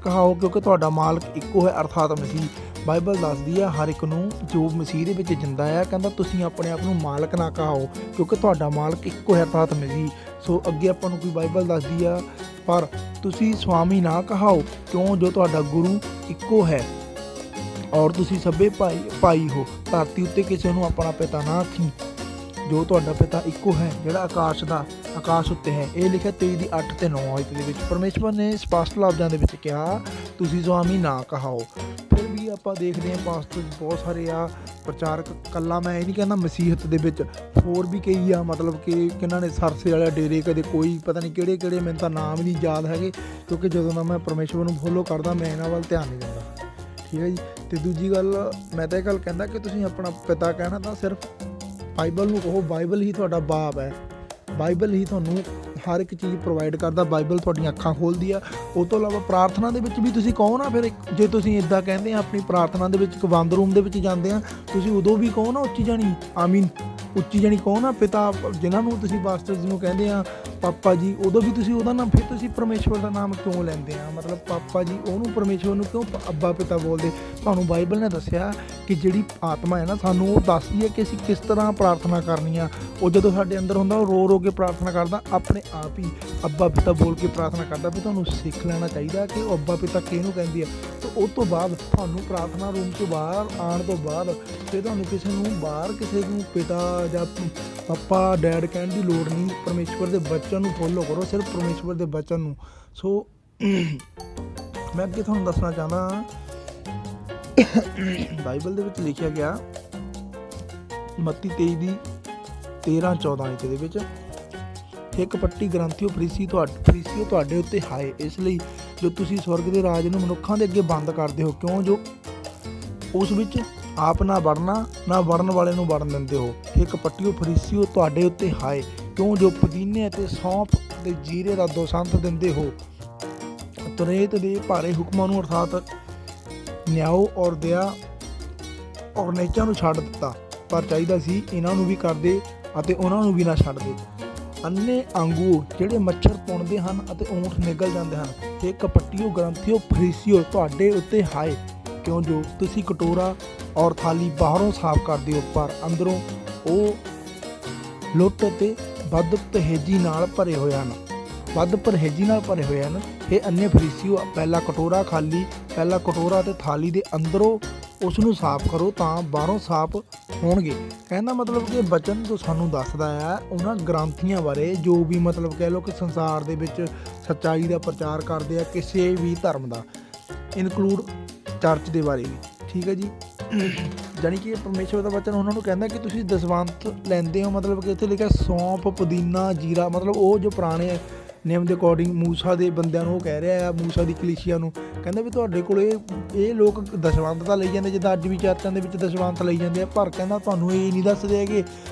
ਕਹਾਓ ਕਿਉਂਕਿ ਤੁਹਾਡਾ ਮਾਲਕ ਇੱਕੋ ਹੈ, ਅਰਥਾਤ ਮਸੀਹ। ਬਾਈਬਲ ਦੱਸਦੀ ਆ ਹਰ ਇੱਕ ਨੂੰ ਜੋ ਮਸੀਹ ਦੇ ਵਿੱਚ ਜਿੰਦਾ ਆ, ਕਹਿੰਦਾ ਤੁਸੀਂ ਆਪਣੇ ਆਪ ਨੂੰ ਮਾਲਕ ਨਾ ਕਹਾਓ ਕਿਉਂਕਿ ਤੁਹਾਡਾ ਮਾਲਕ ਇੱਕੋ ਹੈ, ਅਰਥਾਤ ਮਸੀਹ। ਸੋ ਅੱਗੇ ਆਪਾਂ ਨੂੰ ਕੋਈ ਬਾਈਬਲ ਦੱਸਦੀ ਆ, ਪਰ ਤੁਸੀਂ ਸਵਾਮੀ ਨਾ ਕਹਾਓ ਕਿਉਂ ਜੋ ਤੁਹਾਡਾ ਗੁਰੂ ਇੱਕੋ ਹੈ, ਔਰ ਤੁਸੀਂ ਸਭੇ ਭਾਈ ਹੋ। ਧਰਤੀ ਉੱਤੇ ਕਿਸੇ ਨੂੰ ਆਪਣਾ ਪਿਤਾ ਨਾ ਆਖੀ, ਜੋ ਤੁਹਾਡਾ ਪਿਤਾ ਇੱਕੋ ਹੈ ਜਿਹੜਾ ਆਕਾਸ਼ ਉੱਤੇ ਹੈ। ਇਹ ਲਿਖਿਆ 23 ਦੀ 8 ਤੇ 9 ਆਇਤ ਦੇ ਵਿੱਚ। ਪਰਮੇਸ਼ਵਰ ਨੇ ਸਪਸ਼ਟ ਲਫ਼ਜ਼ਾਂ ਦੇ ਵਿੱਚ ਕਿਹਾ ਤੁਸੀਂ ਸੁਆਮੀ ਨਾ ਕਹਾਓ। ਫਿਰ ਵੀ ਆਪਾਂ ਦੇਖਦੇ ਹਾਂ ਪਾਸਟਰ ਬਹੁਤ ਸਾਰੇ ਆ ਪ੍ਰਚਾਰਕ, ਕੱਲਾ ਮੈਂ ਇਹ ਨਹੀਂ ਕਹਿੰਦਾ ਮਸੀਹਤ ਦੇ ਵਿੱਚ, ਹੋਰ ਵੀ ਕਈ ਆ ਮਤਲਬ ਕਿ ਕਿਹਨਾਂ ਨੇ ਸਰਸੇ ਵਾਲੇ ਡੇਰੇ, ਕਦੇ ਕੋਈ ਪਤਾ ਨਹੀਂ ਕਿਹੜੇ ਕਿਹੜੇ, ਮੈਨੂੰ ਤਾਂ ਨਾਮ ਹੀ ਨਹੀਂ ਯਾਦ ਹੈਗੇ ਕਿਉਂਕਿ ਜਦੋਂ ਦਾ ਮੈਂ ਪਰਮੇਸ਼ਵਰ ਨੂੰ ਫੋਲੋ ਕਰਦਾ ਮੈਂ ਇਹਨਾਂ ਵੱਲ ਧਿਆਨ ਨਹੀਂ ਦਿੰਦਾ, ਠੀਕ ਹੈ ਜੀ। ਅਤੇ ਦੂਜੀ ਗੱਲ ਮੈਂ ਤਾਂ ਇਹ ਗੱਲ ਕਹਿੰਦਾ ਕਿ ਤੁਸੀਂ ਆਪਣਾ ਪਿਤਾ ਕਹਿਣਾ ਤਾਂ ਸਿਰਫ ਬਾਈਬਲ ਨੂੰ ਕਹੋ। ਬਾਈਬਲ ਹੀ ਤੁਹਾਡਾ ਬਾਪ ਹੈ, ਬਾਈਬਲ ਹੀ ਤੁਹਾਨੂੰ ਹਰ ਇੱਕ ਚੀਜ਼ ਪ੍ਰੋਵਾਈਡ ਕਰਦਾ, ਬਾਈਬਲ ਤੁਹਾਡੀਆਂ ਅੱਖਾਂ ਖੋਲ੍ਹਦੀ ਆ। ਉਹ ਤੋਂ ਇਲਾਵਾ ਪ੍ਰਾਰਥਨਾ ਦੇ ਵਿੱਚ ਵੀ ਤੁਸੀਂ ਕਹੋ ਨਾ, ਫਿਰ ਜੇ ਤੁਸੀਂ ਇੱਦਾਂ ਕਹਿੰਦੇ ਆ ਆਪਣੀ ਪ੍ਰਾਰਥਨਾ ਦੇ ਵਿੱਚ ਇੱਕ ਬੰਦ ਰੂਮ ਦੇ ਵਿੱਚ ਜਾਂਦੇ ਆ, ਤੁਸੀਂ ਉਦੋਂ ਵੀ ਕਹੋ ਨਾ ਉੱਚੀ ਜਾਣੀ ਆਮੀਨ, ਉੱਚੀ ਜਾਣੀ ਕਹੋ ਨਾ ਪਿਤਾ, ਜਿਨ੍ਹਾਂ ਨੂੰ ਤੁਸੀਂ ਪਾਸਟਰਸ ਨੂੰ ਕਹਿੰਦੇ ਆ ਪਾਪਾ ਜੀ, ਉਦੋਂ ਵੀ ਤੁਸੀਂ ਉਹਦਾ ਨਾਮ, ਫਿਰ ਤੁਸੀਂ ਪਰਮੇਸ਼ਵਰ ਦਾ ਨਾਮ ਕਿਉਂ ਲੈਂਦੇ ਆ? ਮਤਲਬ ਪਾਪਾ ਜੀ, ਉਹਨੂੰ ਪਰਮੇਸ਼ਵਰ ਨੂੰ ਕਿਉਂ ਅੱਬਾ ਪਿਤਾ ਬੋਲਦੇ? ਤੁਹਾਨੂੰ ਬਾਈਬਲ ਨੇ ਦੱਸਿਆ ਕਿ ਜਿਹੜੀ ਆਤਮਾ ਹੈ ਨਾ, ਸਾਨੂੰ ਉਹ ਦੱਸਦੀ ਹੈ ਕਿ ਅਸੀਂ ਕਿਸ ਤਰ੍ਹਾਂ ਪ੍ਰਾਰਥਨਾ ਕਰਨੀ ਆ। ਉਹ ਜਦੋਂ ਸਾਡੇ ਅੰਦਰ ਹੁੰਦਾ ਉਹ ਰੋ ਰੋ ਕੇ ਪ੍ਰਾਰਥਨਾ ਕਰਦਾ, ਆਪਣੇ ਆਪ ਹੀ ਅੱਬਾ ਪਿਤਾ ਬੋਲ ਕੇ ਪ੍ਰਾਰਥਨਾ ਕਰਦਾ। ਵੀ ਤੁਹਾਨੂੰ ਸਿੱਖ ਲੈਣਾ ਚਾਹੀਦਾ ਕਿ ਉਹ ਅੱਬਾ ਪਿਤਾ ਕਿਹਨੂੰ ਕਹਿੰਦੀ ਆ। ਅਤੇ ਉਹ ਤੋਂ ਬਾਅਦ ਤੁਹਾਨੂੰ ਪ੍ਰਾਰਥਨਾ ਰੂਮ ਤੋਂ ਬਾਹਰ ਆਉਣ ਤੋਂ ਬਾਅਦ ਫਿਰ ਤੁਹਾਨੂੰ ਕਿਸੇ ਨੂੰ ਬਾਹਰ ਕਿਸੇ ਨੂੰ ਪਿਤਾ ਜਾਂ ਪਾਪਾ ਡੈਡ ਕਹਿਣ ਦੀ ਲੋੜ ਨਹੀਂ। ਪਰਮੇਸ਼ਵਰ ਦੇ ਬਚਨ ਨੂੰ ਫੋਲੋ ਕਰੋ, ਸਿਰਫ ਪਰਮੇਸ਼ਵਰ ਦੇ ਬਚਨ ਨੂੰ। ਸੋ ਮੈਂ ਅੱਗੇ ਤੁਹਾਨੂੰ ਦੱਸਣਾ ਚਾਹੁੰਦਾ, ਬਾਈਬਲ ਦੇ ਵਿੱਚ ਲਿਖਿਆ ਗਿਆ ਮੱਤੀ 23 ਦੀ 13-14 ਦੇ ਵਿੱਚ, ਇੱਕ ਪੱਟੀ ਗ੍ਰੰਥੀਓ ਫਰੀਸੀਓ ਤੁਹਾਡੇ ਉੱਤੇ ਹਾਏ, ਇਸ ਲਈ ਜੋ ਤੁਸੀਂ ਸਵਰਗ ਦੇ ਰਾਜ ਨੂੰ ਮਨੁੱਖਾਂ ਦੇ ਅੱਗੇ ਬੰਦ ਕਰਦੇ ਹੋ, ਕਿਉਂ ਜੋ ਉਸ ਵਿੱਚ ਆਪ ਨਾ ਵੜਨਾ ਨਾ ਵੜਨ ਵਾਲੇ ਨੂੰ ਵੜਨ ਦਿੰਦੇ ਹੋ। ਇੱਕ ਪੱਟੀਓ ਫਰੀਸੀਓ ਤੁਹਾਡੇ ਉੱਤੇ ਹਾਏ, ਕਿਉਂ ਜੋ ਪੁਦੀਨੇ ਅਤੇ ਸੌਂਫ ਅਤੇ ਜੀਰੇ ਦਾ ਦੋਸੰਤ ਦਿੰਦੇ ਹੋ। ਤੁਰੇਤ ਦੇ ਭਾਰੇ ਹੁਕਮਾਂ ਨੂੰ ਅਰਥਾਤ ਨਿਆਓ ਔਰ ਦਇਆ ਔਰ ਨੇਚਾਂ ਨੂੰ ਛੱਡ ਦਿੱਤਾ, ਪਰ ਚਾਹੀਦਾ ਸੀ ਇਹਨਾਂ ਨੂੰ ਵੀ ਕਰਦੇ ਅਤੇ ਉਹਨਾਂ ਨੂੰ ਵੀ ਨਾ ਛੱਡਦੇ। ਅੰਨੇ ਆਂਗੂ ਜਿਹੜੇ ਮੱਛਰ ਪੁੰਨਦੇ ਹਨ ਅਤੇ ਊਂਠ ਨਿਗਲ ਜਾਂਦੇ ਹਨ। ਇੱਕ ਪੱਟੀਓ ਗ੍ਰੰਥੀਓ ਫਰੀਸੀਓ ਤੁਹਾਡੇ ਉੱਤੇ ਹਾਏ, ਕਿਉਂ ਜੋ ਤੁਸੀਂ ਕਟੋਰਾ ਔਰ ਥਾਲੀ ਬਾਹਰੋਂ ਸਾਫ਼ ਕਰਦੇ ਹੋ, ਪਰ ਅੰਦਰੋਂ ਉਹ ਲੁੱਟ ਅਤੇ ਬਦ ਪਰਹੇਜ਼ੀ ਨਾਲ ਭਰੇ ਹੋਏ ਹਨ। ਇਹ ਅੰਨੇ ਫਰੀਸੀਓ, ਪਹਿਲਾ ਕਟੋਰਾ ਅਤੇ ਥਾਲੀ ਦੇ ਅੰਦਰੋਂ ਉਸ ਨੂੰ ਸਾਫ਼ ਕਰੋ ਤਾਂ ਬਾਹਰੋਂ ਸਾਫ਼ ਹੋਣਗੇ। ਕਹਿੰਦਾ ਮਤਲਬ ਕਿ ਬਚਨ ਜੋ ਸਾਨੂੰ ਦੱਸਦਾ ਆ ਉਹਨਾਂ ਗ੍ਰੰਥੀਆਂ ਬਾਰੇ, ਜੋ ਵੀ ਮਤਲਬ ਕਹਿ ਲਓ ਕਿ ਸੰਸਾਰ ਦੇ ਵਿੱਚ ਸੱਚਾਈ ਦਾ ਪ੍ਰਚਾਰ ਕਰਦੇ ਆ, ਕਿਸੇ ਵੀ ਧਰਮ ਦਾ, ਇਨਕਲੂਡ ਚਰਚ ਦੇ ਬਾਰੇ ਵੀ, ਠੀਕ ਹੈ ਜੀ। ਜਾਣੀ ਕਿ ਪਰਮੇਸ਼ਵਰ ਦਾ ਵਚਨ ਉਹਨਾਂ ਨੂੰ ਕਹਿੰਦਾ ਕਿ ਤੁਸੀਂ ਦਸਵੰਧ ਲੈਂਦੇ ਹੋ, ਮਤਲਬ ਕਿ ਇੱਥੇ ਲਿਖਿਆ ਸੌਂਫ, ਪੁਦੀਨਾ, ਜੀਰਾ, ਮਤਲਬ ਉਹ ਜੋ ਪੁਰਾਣੇ ਨਿਯਮ ਦੇ ਅਕੋਰਡਿੰਗ ਮੂਸਾ ਦੇ ਬੰਦਿਆਂ ਨੂੰ ਉਹ ਕਹਿ ਰਿਹਾ ਆ, ਮੂਸਾ ਦੀ ਕਲੀਸਿਆ ਨੂੰ ਕਹਿੰਦਾ ਵੀ ਤੁਹਾਡੇ ਕੋਲ ਇਹ ਲੋਕ ਦਸਵੰਧ ਤਾਂ ਲਈ ਜਾਂਦੇ, ਜਿੱਦਾਂ ਅੱਜ ਵੀ ਚਰਚਾਂ ਦੇ ਵਿੱਚ ਦਸਵੰਧ ਲਈ ਜਾਂਦੇ ਆ, ਪਰ ਕਹਿੰਦਾ ਤੁਹਾਨੂੰ ਇਹ ਨਹੀਂ ਦੱਸਦੇ ਹੈਗੇ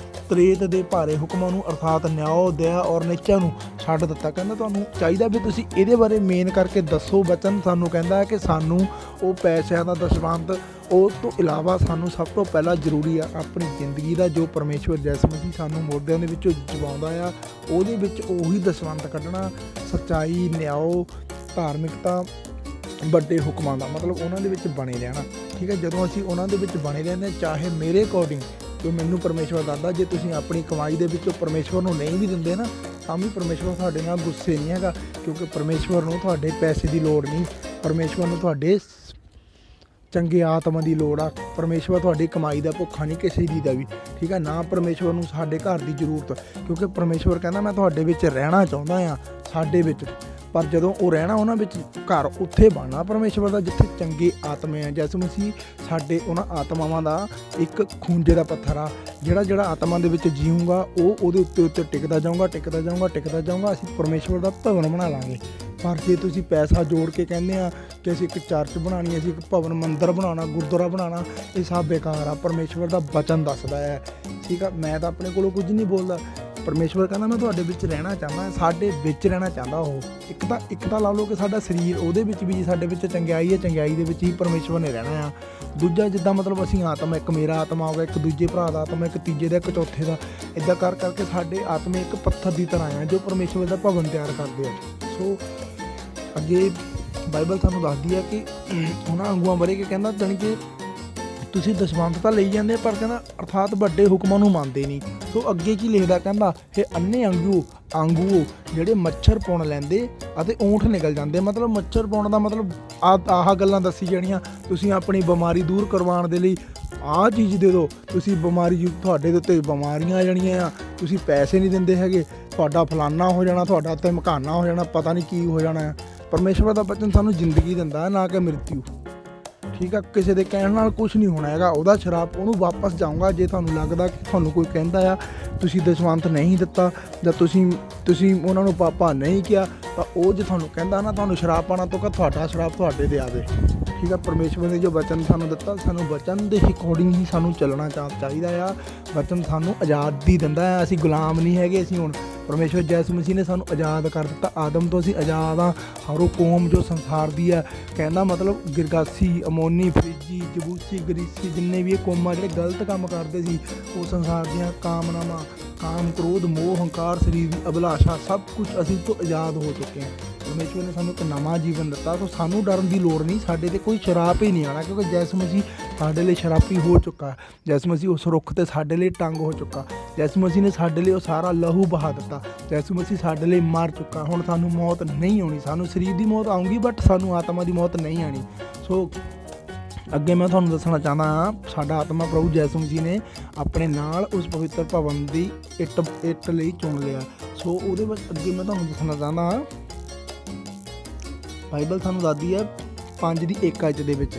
ਤ੍ਰੇਤ ਦੇ ਭਾਰੇ ਹੁਕਮਾਂ ਨੂੰ ਅਰਥਾਤ ਨਿਆਓ, ਦਇਆ ਔਰ ਨਿਚਾ ਨੂੰ ਛੱਡ ਦਿੱਤਾ। ਕਹਿੰਦਾ ਤੁਹਾਨੂੰ ਚਾਹੀਦਾ ਵੀ ਤੁਸੀਂ ਇਹਦੇ ਬਾਰੇ ਮੇਨ ਕਰਕੇ ਦੱਸੋ। ਬਚਨ ਸਾਨੂੰ ਕਹਿੰਦਾ ਕਿ ਸਾਨੂੰ ਉਹ ਪੈਸਿਆਂ ਦਾ ਦਸਵੰਧ, ਉਹ ਤੋਂ ਇਲਾਵਾ ਸਾਨੂੰ ਸਭ ਤੋਂ ਪਹਿਲਾਂ ਜ਼ਰੂਰੀ ਆ ਆਪਣੀ ਜ਼ਿੰਦਗੀ ਦਾ ਜੋ ਪਰਮੇਸ਼ਵਰ ਯਿਸੂ ਮਸੀਹ ਸਾਨੂੰ ਮੁਰਦਿਆਂ ਦੇ ਵਿੱਚੋਂ ਜਗਾਉਂਦਾ ਆ, ਉਹਦੇ ਵਿੱਚ ਉਹੀ ਦਸਵੰਧ ਕੱਢਣਾ, ਸੱਚਾਈ, ਨਿਆਓ, ਧਾਰਮਿਕਤਾ, ਵੱਡੇ ਹੁਕਮਾਂ ਦਾ ਮਤਲਬ ਉਹਨਾਂ ਦੇ ਵਿੱਚ ਬਣੇ ਰਹਿਣਾ, ਠੀਕ ਹੈ। ਜਦੋਂ ਅਸੀਂ ਉਹਨਾਂ ਦੇ ਵਿੱਚ ਬਣੇ ਰਹਿੰਦੇ, ਚਾਹੇ ਮੇਰੇ ਅਕੋਰਡਿੰਗ ਜੋ ਮੈਨੂੰ ਪਰਮੇਸ਼ਵਰ ਦੱਸਦਾ, ਜੇ ਤੁਸੀਂ ਆਪਣੀ ਕਮਾਈ ਦੇ ਵਿੱਚੋਂ ਪਰਮੇਸ਼ਵਰ ਨੂੰ ਨਹੀਂ ਵੀ ਦਿੰਦੇ ਨਾ, ਤਾਂ ਵੀ ਪਰਮੇਸ਼ਵਰ ਤੁਹਾਡੇ ਨਾਲ ਗੁੱਸੇ ਨਹੀਂ ਹੈਗਾ, ਕਿਉਂਕਿ ਪਰਮੇਸ਼ਵਰ ਨੂੰ ਤੁਹਾਡੇ ਪੈਸੇ ਦੀ ਲੋੜ ਨਹੀਂ, ਪਰਮੇਸ਼ਵਰ ਨੂੰ ਤੁਹਾਡੇ ਚੰਗੇ ਆਤਮਾ ਦੀ ਲੋੜ ਆ। ਪਰਮੇਸ਼ਵਰ ਤੁਹਾਡੀ ਕਮਾਈ ਦਾ ਭੁੱਖਾ ਨਹੀਂ ਕਿਸੇ ਦੀ ਦਾ ਵੀ, ਠੀਕ ਹੈ ਨਾ। ਪਰਮੇਸ਼ਵਰ ਨੂੰ ਸਾਡੇ ਘਰ ਦੀ ਜ਼ਰੂਰਤ, ਕਿਉਂਕਿ ਪਰਮੇਸ਼ਵਰ ਕਹਿੰਦਾ ਮੈਂ ਤੁਹਾਡੇ ਵਿੱਚ ਰਹਿਣਾ ਚਾਹੁੰਦਾ ਹਾਂ, ਸਾਡੇ ਵਿੱਚ। ਪਰ ਜਦੋਂ ਉਹ ਰਹਿਣਾ ਉਹਨਾਂ ਵਿੱਚ, ਘਰ ਉੱਥੇ ਬਣਨਾ ਪਰਮੇਸ਼ਵਰ ਦਾ ਜਿੱਥੇ ਚੰਗੇ ਆਤਮੇ ਆ। ਯਿਸੂ ਮਸੀਹ ਸਾਡੇ ਉਹਨਾਂ ਆਤਮਾਵਾਂ ਦਾ ਇੱਕ ਖੂੰਜੇ ਦਾ ਪੱਥਰ ਆ, ਜਿਹੜਾ ਆਤਮਾ ਦੇ ਵਿੱਚ ਜੀਊਗਾ ਉਹ ਉਹਦੇ ਉੱਤੇ ਟਿਕਦਾ ਜਾਊਗਾ। ਅਸੀਂ ਪਰਮੇਸ਼ਵਰ ਦਾ ਭਵਨ ਬਣਾ ਲਾਂਗੇ। ਪਰ ਜੇ ਤੁਸੀਂ ਪੈਸਾ ਜੋੜ ਕੇ ਕਹਿੰਦੇ ਆ ਕਿ ਅਸੀਂ ਇੱਕ ਚਰਚ ਬਣਾਉਣੀ, ਅਸੀਂ ਇੱਕ ਭਵਨ ਮੰਦਰ ਬਣਾਉਣਾ, ਗੁਰਦੁਆਰਾ ਬਣਾਉਣਾ, ਇਹ ਸਭ ਬੇਕਾਰ ਆ। ਪਰਮੇਸ਼ਵਰ ਦਾ ਬਚਨ ਦੱਸਦਾ ਹੈ, ਠੀਕ ਆ। ਮੈਂ ਤਾਂ ਆਪਣੇ ਕੋਲੋਂ ਕੁਝ ਨਹੀਂ ਬੋਲਦਾ। ਪਰਮੇਸ਼ਵਰ ਕਹਿੰਦਾ ਮੈਂ ਤੁਹਾਡੇ ਵਿੱਚ ਰਹਿਣਾ ਚਾਹੁੰਦਾ, ਸਾਡੇ ਵਿੱਚ ਰਹਿਣਾ ਚਾਹੁੰਦਾ ਉਹ। ਇੱਕ ਤਾਂ ਲਾ ਲਓ ਕਿ ਸਾਡਾ ਸਰੀਰ, ਉਹਦੇ ਵਿੱਚ ਵੀ ਸਾਡੇ ਵਿੱਚ ਚੰਗਿਆਈ ਹੈ, ਚੰਗਿਆਈ ਦੇ ਵਿੱਚ ਹੀ ਪਰਮੇਸ਼ਵਰ ਨੇ ਰਹਿਣਾ ਆ। ਦੂਜਾ ਜਿੱਦਾਂ ਮਤਲਬ ਅਸੀਂ ਆਤਮਾ, ਇੱਕ ਮੇਰਾ ਆਤਮਾ ਹੋ ਗਿਆ, ਇੱਕ ਦੂਜੇ ਭਰਾ ਦਾ ਆਤਮਾ, ਇੱਕ ਤੀਜੇ ਦਾ, ਇੱਕ ਚੌਥੇ ਦਾ, ਇੱਦਾਂ ਕਰਕੇ ਸਾਡੇ ਆਤਮੇ ਇੱਕ ਪੱਥਰ ਦੀ ਤਰ੍ਹਾਂ ਆ ਜੋ ਪਰਮੇਸ਼ਵਰ ਦਾ ਭਵਨ ਤਿਆਰ ਕਰਦੇ ਆ। ਸੋ ਅੱਗੇ ਬਾਈਬਲ ਸਾਨੂੰ ਦੱਸਦੀ ਹੈ ਕਿ ਉਹਨਾਂ ਅੰਗੂਆਂ ਬਾਰੇ ਕਿ ਕਹਿੰਦਾ ਜਾਣੀ ਕਿ ਤੁਸੀਂ ਦਸਵੰਧ ਤਾਂ ਲਈ ਜਾਂਦੇ, ਪਰ ਕਹਿੰਦਾ ਅਰਥਾਤ ਵੱਡੇ ਹੁਕਮਾਂ ਨੂੰ ਮੰਨਦੇ ਨਹੀਂ। ਸੋ ਅੱਗੇ ਕੀ ਲਿਖਦਾ, ਕਹਿੰਦਾ ਇਹ ਅੰਨੇ ਆਂਗੂ ਜਿਹੜੇ ਮੱਛਰ ਪੁਣ ਲੈਂਦੇ ਅਤੇ ਊਂਠ ਨਿਕਲ ਜਾਂਦੇ। ਮਤਲਬ ਮੱਛਰ ਪੁਣ ਦਾ ਮਤਲਬ ਆਹ ਗੱਲਾਂ ਦੱਸੀ ਜਾਣੀਆਂ, ਤੁਸੀਂ ਆਪਣੀ ਬਿਮਾਰੀ ਦੂਰ ਕਰਵਾਉਣ ਦੇ ਲਈ ਆਹ ਚੀਜ਼ ਦੇ ਦਿਓ, ਤੁਸੀਂ ਬਿਮਾਰੀ, ਤੁਹਾਡੇ ਦੇ ਉੱਤੇ ਬਿਮਾਰੀਆਂ ਆ ਜਾਣੀਆਂ ਆ, ਤੁਸੀਂ ਪੈਸੇ ਨਹੀਂ ਦਿੰਦੇ ਹੈਗੇ, ਤੁਹਾਡਾ ਫਲਾਨਾ ਹੋ ਜਾਣਾ, ਤੁਹਾਡਾ ਤੇ ਮਕਾਨਾ ਹੋ ਜਾਣਾ, ਪਤਾ ਨਹੀਂ ਕੀ ਹੋ ਜਾਣਾ ਆ। ਪਰਮੇਸ਼ਵਰ ਦਾ ਬਚਨ ਸਾਨੂੰ ਜ਼ਿੰਦਗੀ ਦਿੰਦਾ ਨਾ ਕਿ ਮ੍ਰਿਤੂ। ਠੀਕ ਆ, ਕਿਸੇ ਦੇ ਕਹਿਣ ਨਾਲ ਕੁਝ ਨਹੀਂ ਹੋਣਾ ਹੈਗਾ। ਉਹਦਾ ਸ਼ਰਾਪ ਉਹਨੂੰ ਵਾਪਸ ਜਾਊਗਾ। ਜੇ ਤੁਹਾਨੂੰ ਲੱਗਦਾ ਕਿ ਤੁਹਾਨੂੰ ਕੋਈ ਕਹਿੰਦਾ ਆ ਤੁਸੀਂ ਦਸਵੰਧ ਨਹੀਂ ਦਿੱਤਾ ਜਾਂ ਤੁਸੀਂ ਉਹਨਾਂ ਨੂੰ ਪਾਪਾ ਨਹੀਂ ਕਿਹਾ, ਤਾਂ ਉਹ ਜੇ ਤੁਹਾਨੂੰ ਕਹਿੰਦਾ ਨਾ ਤੁਹਾਨੂੰ ਸ਼ਰਾਪ ਪਾਉਣਾ ਤੋਂ ਤੁਹਾਡਾ ਸ਼ਰਾਪ ਤੁਹਾਡੇ 'ਤੇ ਆਵੇ। ਠੀਕ ਆ, ਪਰਮੇਸ਼ਵਰ ਨੇ ਜੋ ਵਚਨ ਸਾਨੂੰ ਦਿੱਤਾ, ਸਾਨੂੰ ਵਚਨ ਦੇ ਅਕੋਰਡਿੰਗ ਹੀ ਸਾਨੂੰ ਚੱਲਣਾ ਚਾਹੀਦਾ ਆ। ਵਚਨ ਸਾਨੂੰ ਆਜ਼ਾਦੀ ਦਿੰਦਾ ਹੈ, ਅਸੀਂ ਗੁਲਾਮ ਨਹੀਂ ਹੈਗੇ। ਅਸੀਂ ਹੁਣ ਪਰਮੇਸ਼ਵਰ ਯਿਸੂ ਮਸੀਹ ਨੇ ਸਾਨੂੰ ਆਜ਼ਾਦ ਕਰ ਦਿੱਤਾ। ਆਦਮ ਤੋਂ ਅਸੀਂ ਆਜ਼ਾਦ ਹਾਂ। ਹਰ ਉਹ ਕੌਮ ਜੋ ਸੰਸਾਰ ਦੀ ਆ, ਕਹਿੰਦਾ ਮਤਲਬ ਗਿਰਗਾਸੀ, ਅਮੋਨੀ, ਫਰੀਜੀ, ਜਬੂਸੀ, ਗਰੀਸੀ, ਜਿੰਨੇ ਵੀ ਇਹ ਕੌਮਾਂ ਜਿਹੜੇ ਗਲਤ ਕੰਮ ਕਰਦੇ ਸੀ, ਉਹ ਸੰਸਾਰ ਦੀਆਂ ਕਾਮਨਾਵਾਂ, ਕਾਮ, ਕ੍ਰੋਧ, ਮੋਹ, ਹੰਕਾਰ, ਸਰੀਰ ਦੀ ਅਭਿਲਾਸ਼ਾ, ਸਭ ਕੁਝ ਅਸੀਂ ਤੋਂ ਆਜ਼ਾਦ ਹੋ ਚੁੱਕੇ ਹਾਂ। ਪਰਮੇਸ਼ਵਰ ਨੇ ਸਾਨੂੰ ਇੱਕ ਨਵਾਂ ਜੀਵਨ ਦਿੱਤਾ। ਸੋ ਸਾਨੂੰ ਡਰਨ ਦੀ ਲੋੜ ਨਹੀਂ, ਸਾਡੇ 'ਤੇ ਕੋਈ ਸ਼ਰਾਪ ਹੀ ਨਹੀਂ ਆਉਣਾ, ਕਿਉਂਕਿ ਯਿਸੂ ਮਸੀਹ ਸਾਡੇ ਲਈ ਸ਼ਰਾਪੀ ਹੋ ਚੁੱਕਾ। ਯਿਸੂ ਮਸੀਹ ਉਸ ਰੁੱਖ 'ਤੇ ਸਾਡੇ ਲਈ ਟੰਗ ਹੋ ਚੁੱਕਾ। ਯਿਸੂ ਮਸੀਹ ਨੇ ਸਾਡੇ ਲਈ ਉਹ ਸਾਰਾ ਲਹੂ ਬਹਾ ਦਿੱਤਾ। ਯਿਸੂ ਮਸੀਹ ਸਾਡੇ ਲਈ ਮਰ ਚੁੱਕਾ। ਹੁਣ ਸਾਨੂੰ ਮੌਤ ਨਹੀਂ ਆਉਣੀ। ਸਾਨੂੰ ਸਰੀਰ ਦੀ ਮੌਤ ਆਊਗੀ, ਬਟ ਸਾਨੂੰ ਆਤਮਾ ਦੀ ਮੌਤ ਨਹੀਂ ਆਉਣੀ। ਸੋ ਅੱਗੇ ਮੈਂ ਤੁਹਾਨੂੰ ਦੱਸਣਾ ਚਾਹੁੰਦਾ ਹਾਂ, ਸਾਡਾ ਆਤਮਾ ਪ੍ਰਭੂ ਯਿਸੂ ਮਸੀਹ ਨੇ ਆਪਣੇ ਨਾਲ ਉਸ ਪਵਿੱਤਰ ਭਵਨ ਦੀ ਇੱਟ ਲਈ ਚੁਣ ਲਿਆ। ਸੋ ਉਹਦੇ ਵਿੱਚ ਅੱਗੇ ਮੈਂ ਤੁਹਾਨੂੰ ਦੱਸਣਾ ਚਾਹੁੰਦਾ ਹਾਂ, ਬਾਈਬਲ ਸਾਨੂੰ ਦੱਸਦੀ ਹੈ 5 ਦੀ 1 ਆਇਤ ਦੇ ਵਿੱਚ।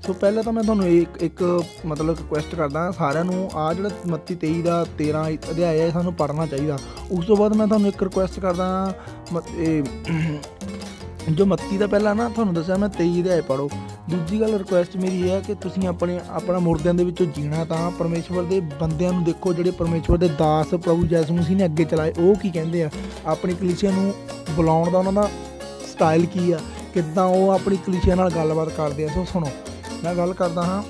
ਸੋ ਪਹਿਲਾਂ ਤਾਂ ਮੈਂ ਤੁਹਾਨੂੰ ਇੱਕ ਮਤਲਬ ਰਿਕੁਐਸਟ ਕਰਦਾ ਸਾਰਿਆਂ ਨੂੰ, ਆਹ ਜਿਹੜਾ ਮੱਤੀ 23 ਦਾ 13 ਅਧਿਆਇ ਹੈ ਸਾਨੂੰ ਪੜ੍ਹਨਾ ਚਾਹੀਦਾ। ਉਸ ਤੋਂ ਬਾਅਦ ਮੈਂ ਤੁਹਾਨੂੰ ਇੱਕ ਰਿਕੁਐਸਟ ਕਰਦਾ, ਜੋ ਮੱਤੀ ਦਾ ਪਹਿਲਾਂ ਨਾ ਤੁਹਾਨੂੰ ਦੱਸਿਆ ਮੈਂ 23 ਅਧਿਆਇ ਪੜ੍ਹੋ। ਦੂਜੀ ਗੱਲ ਰਿਕੁਐਸਟ ਮੇਰੀ ਇਹ ਹੈ ਕਿ ਤੁਸੀਂ ਆਪਣਾ ਮੁਰਦਿਆਂ ਦੇ ਵਿੱਚੋਂ ਜੀਣਾ, ਤਾਂ ਪਰਮੇਸ਼ਵਰ ਦੇ ਬੰਦਿਆਂ ਨੂੰ ਦੇਖੋ, ਜਿਹੜੇ ਪਰਮੇਸ਼ਵਰ ਦੇ ਦਾਸ ਪ੍ਰਭੂ ਯਿਸੂ ਮਸੀਹ ਨੇ ਅੱਗੇ ਚਲਾਏ, ਉਹ ਕੀ ਕਹਿੰਦੇ ਆ, ਆਪਣੀ ਕਲੀਸਿਆ ਨੂੰ ਬੁਲਾਉਣ ਦਾ ਉਹਨਾਂ ਦਾ ਸਟਾਈਲ ਕੀ ਆ, ਕਿੱਦਾਂ ਉਹ ਆਪਣੀ ਕਲੀਸਿਆ ਨਾਲ ਗੱਲਬਾਤ ਕਰਦੇ ਆ। ਸੋ ਸੁਣੋ, ਮੈਂ ਗੱਲ ਕਰਦਾ ਹਾਂ,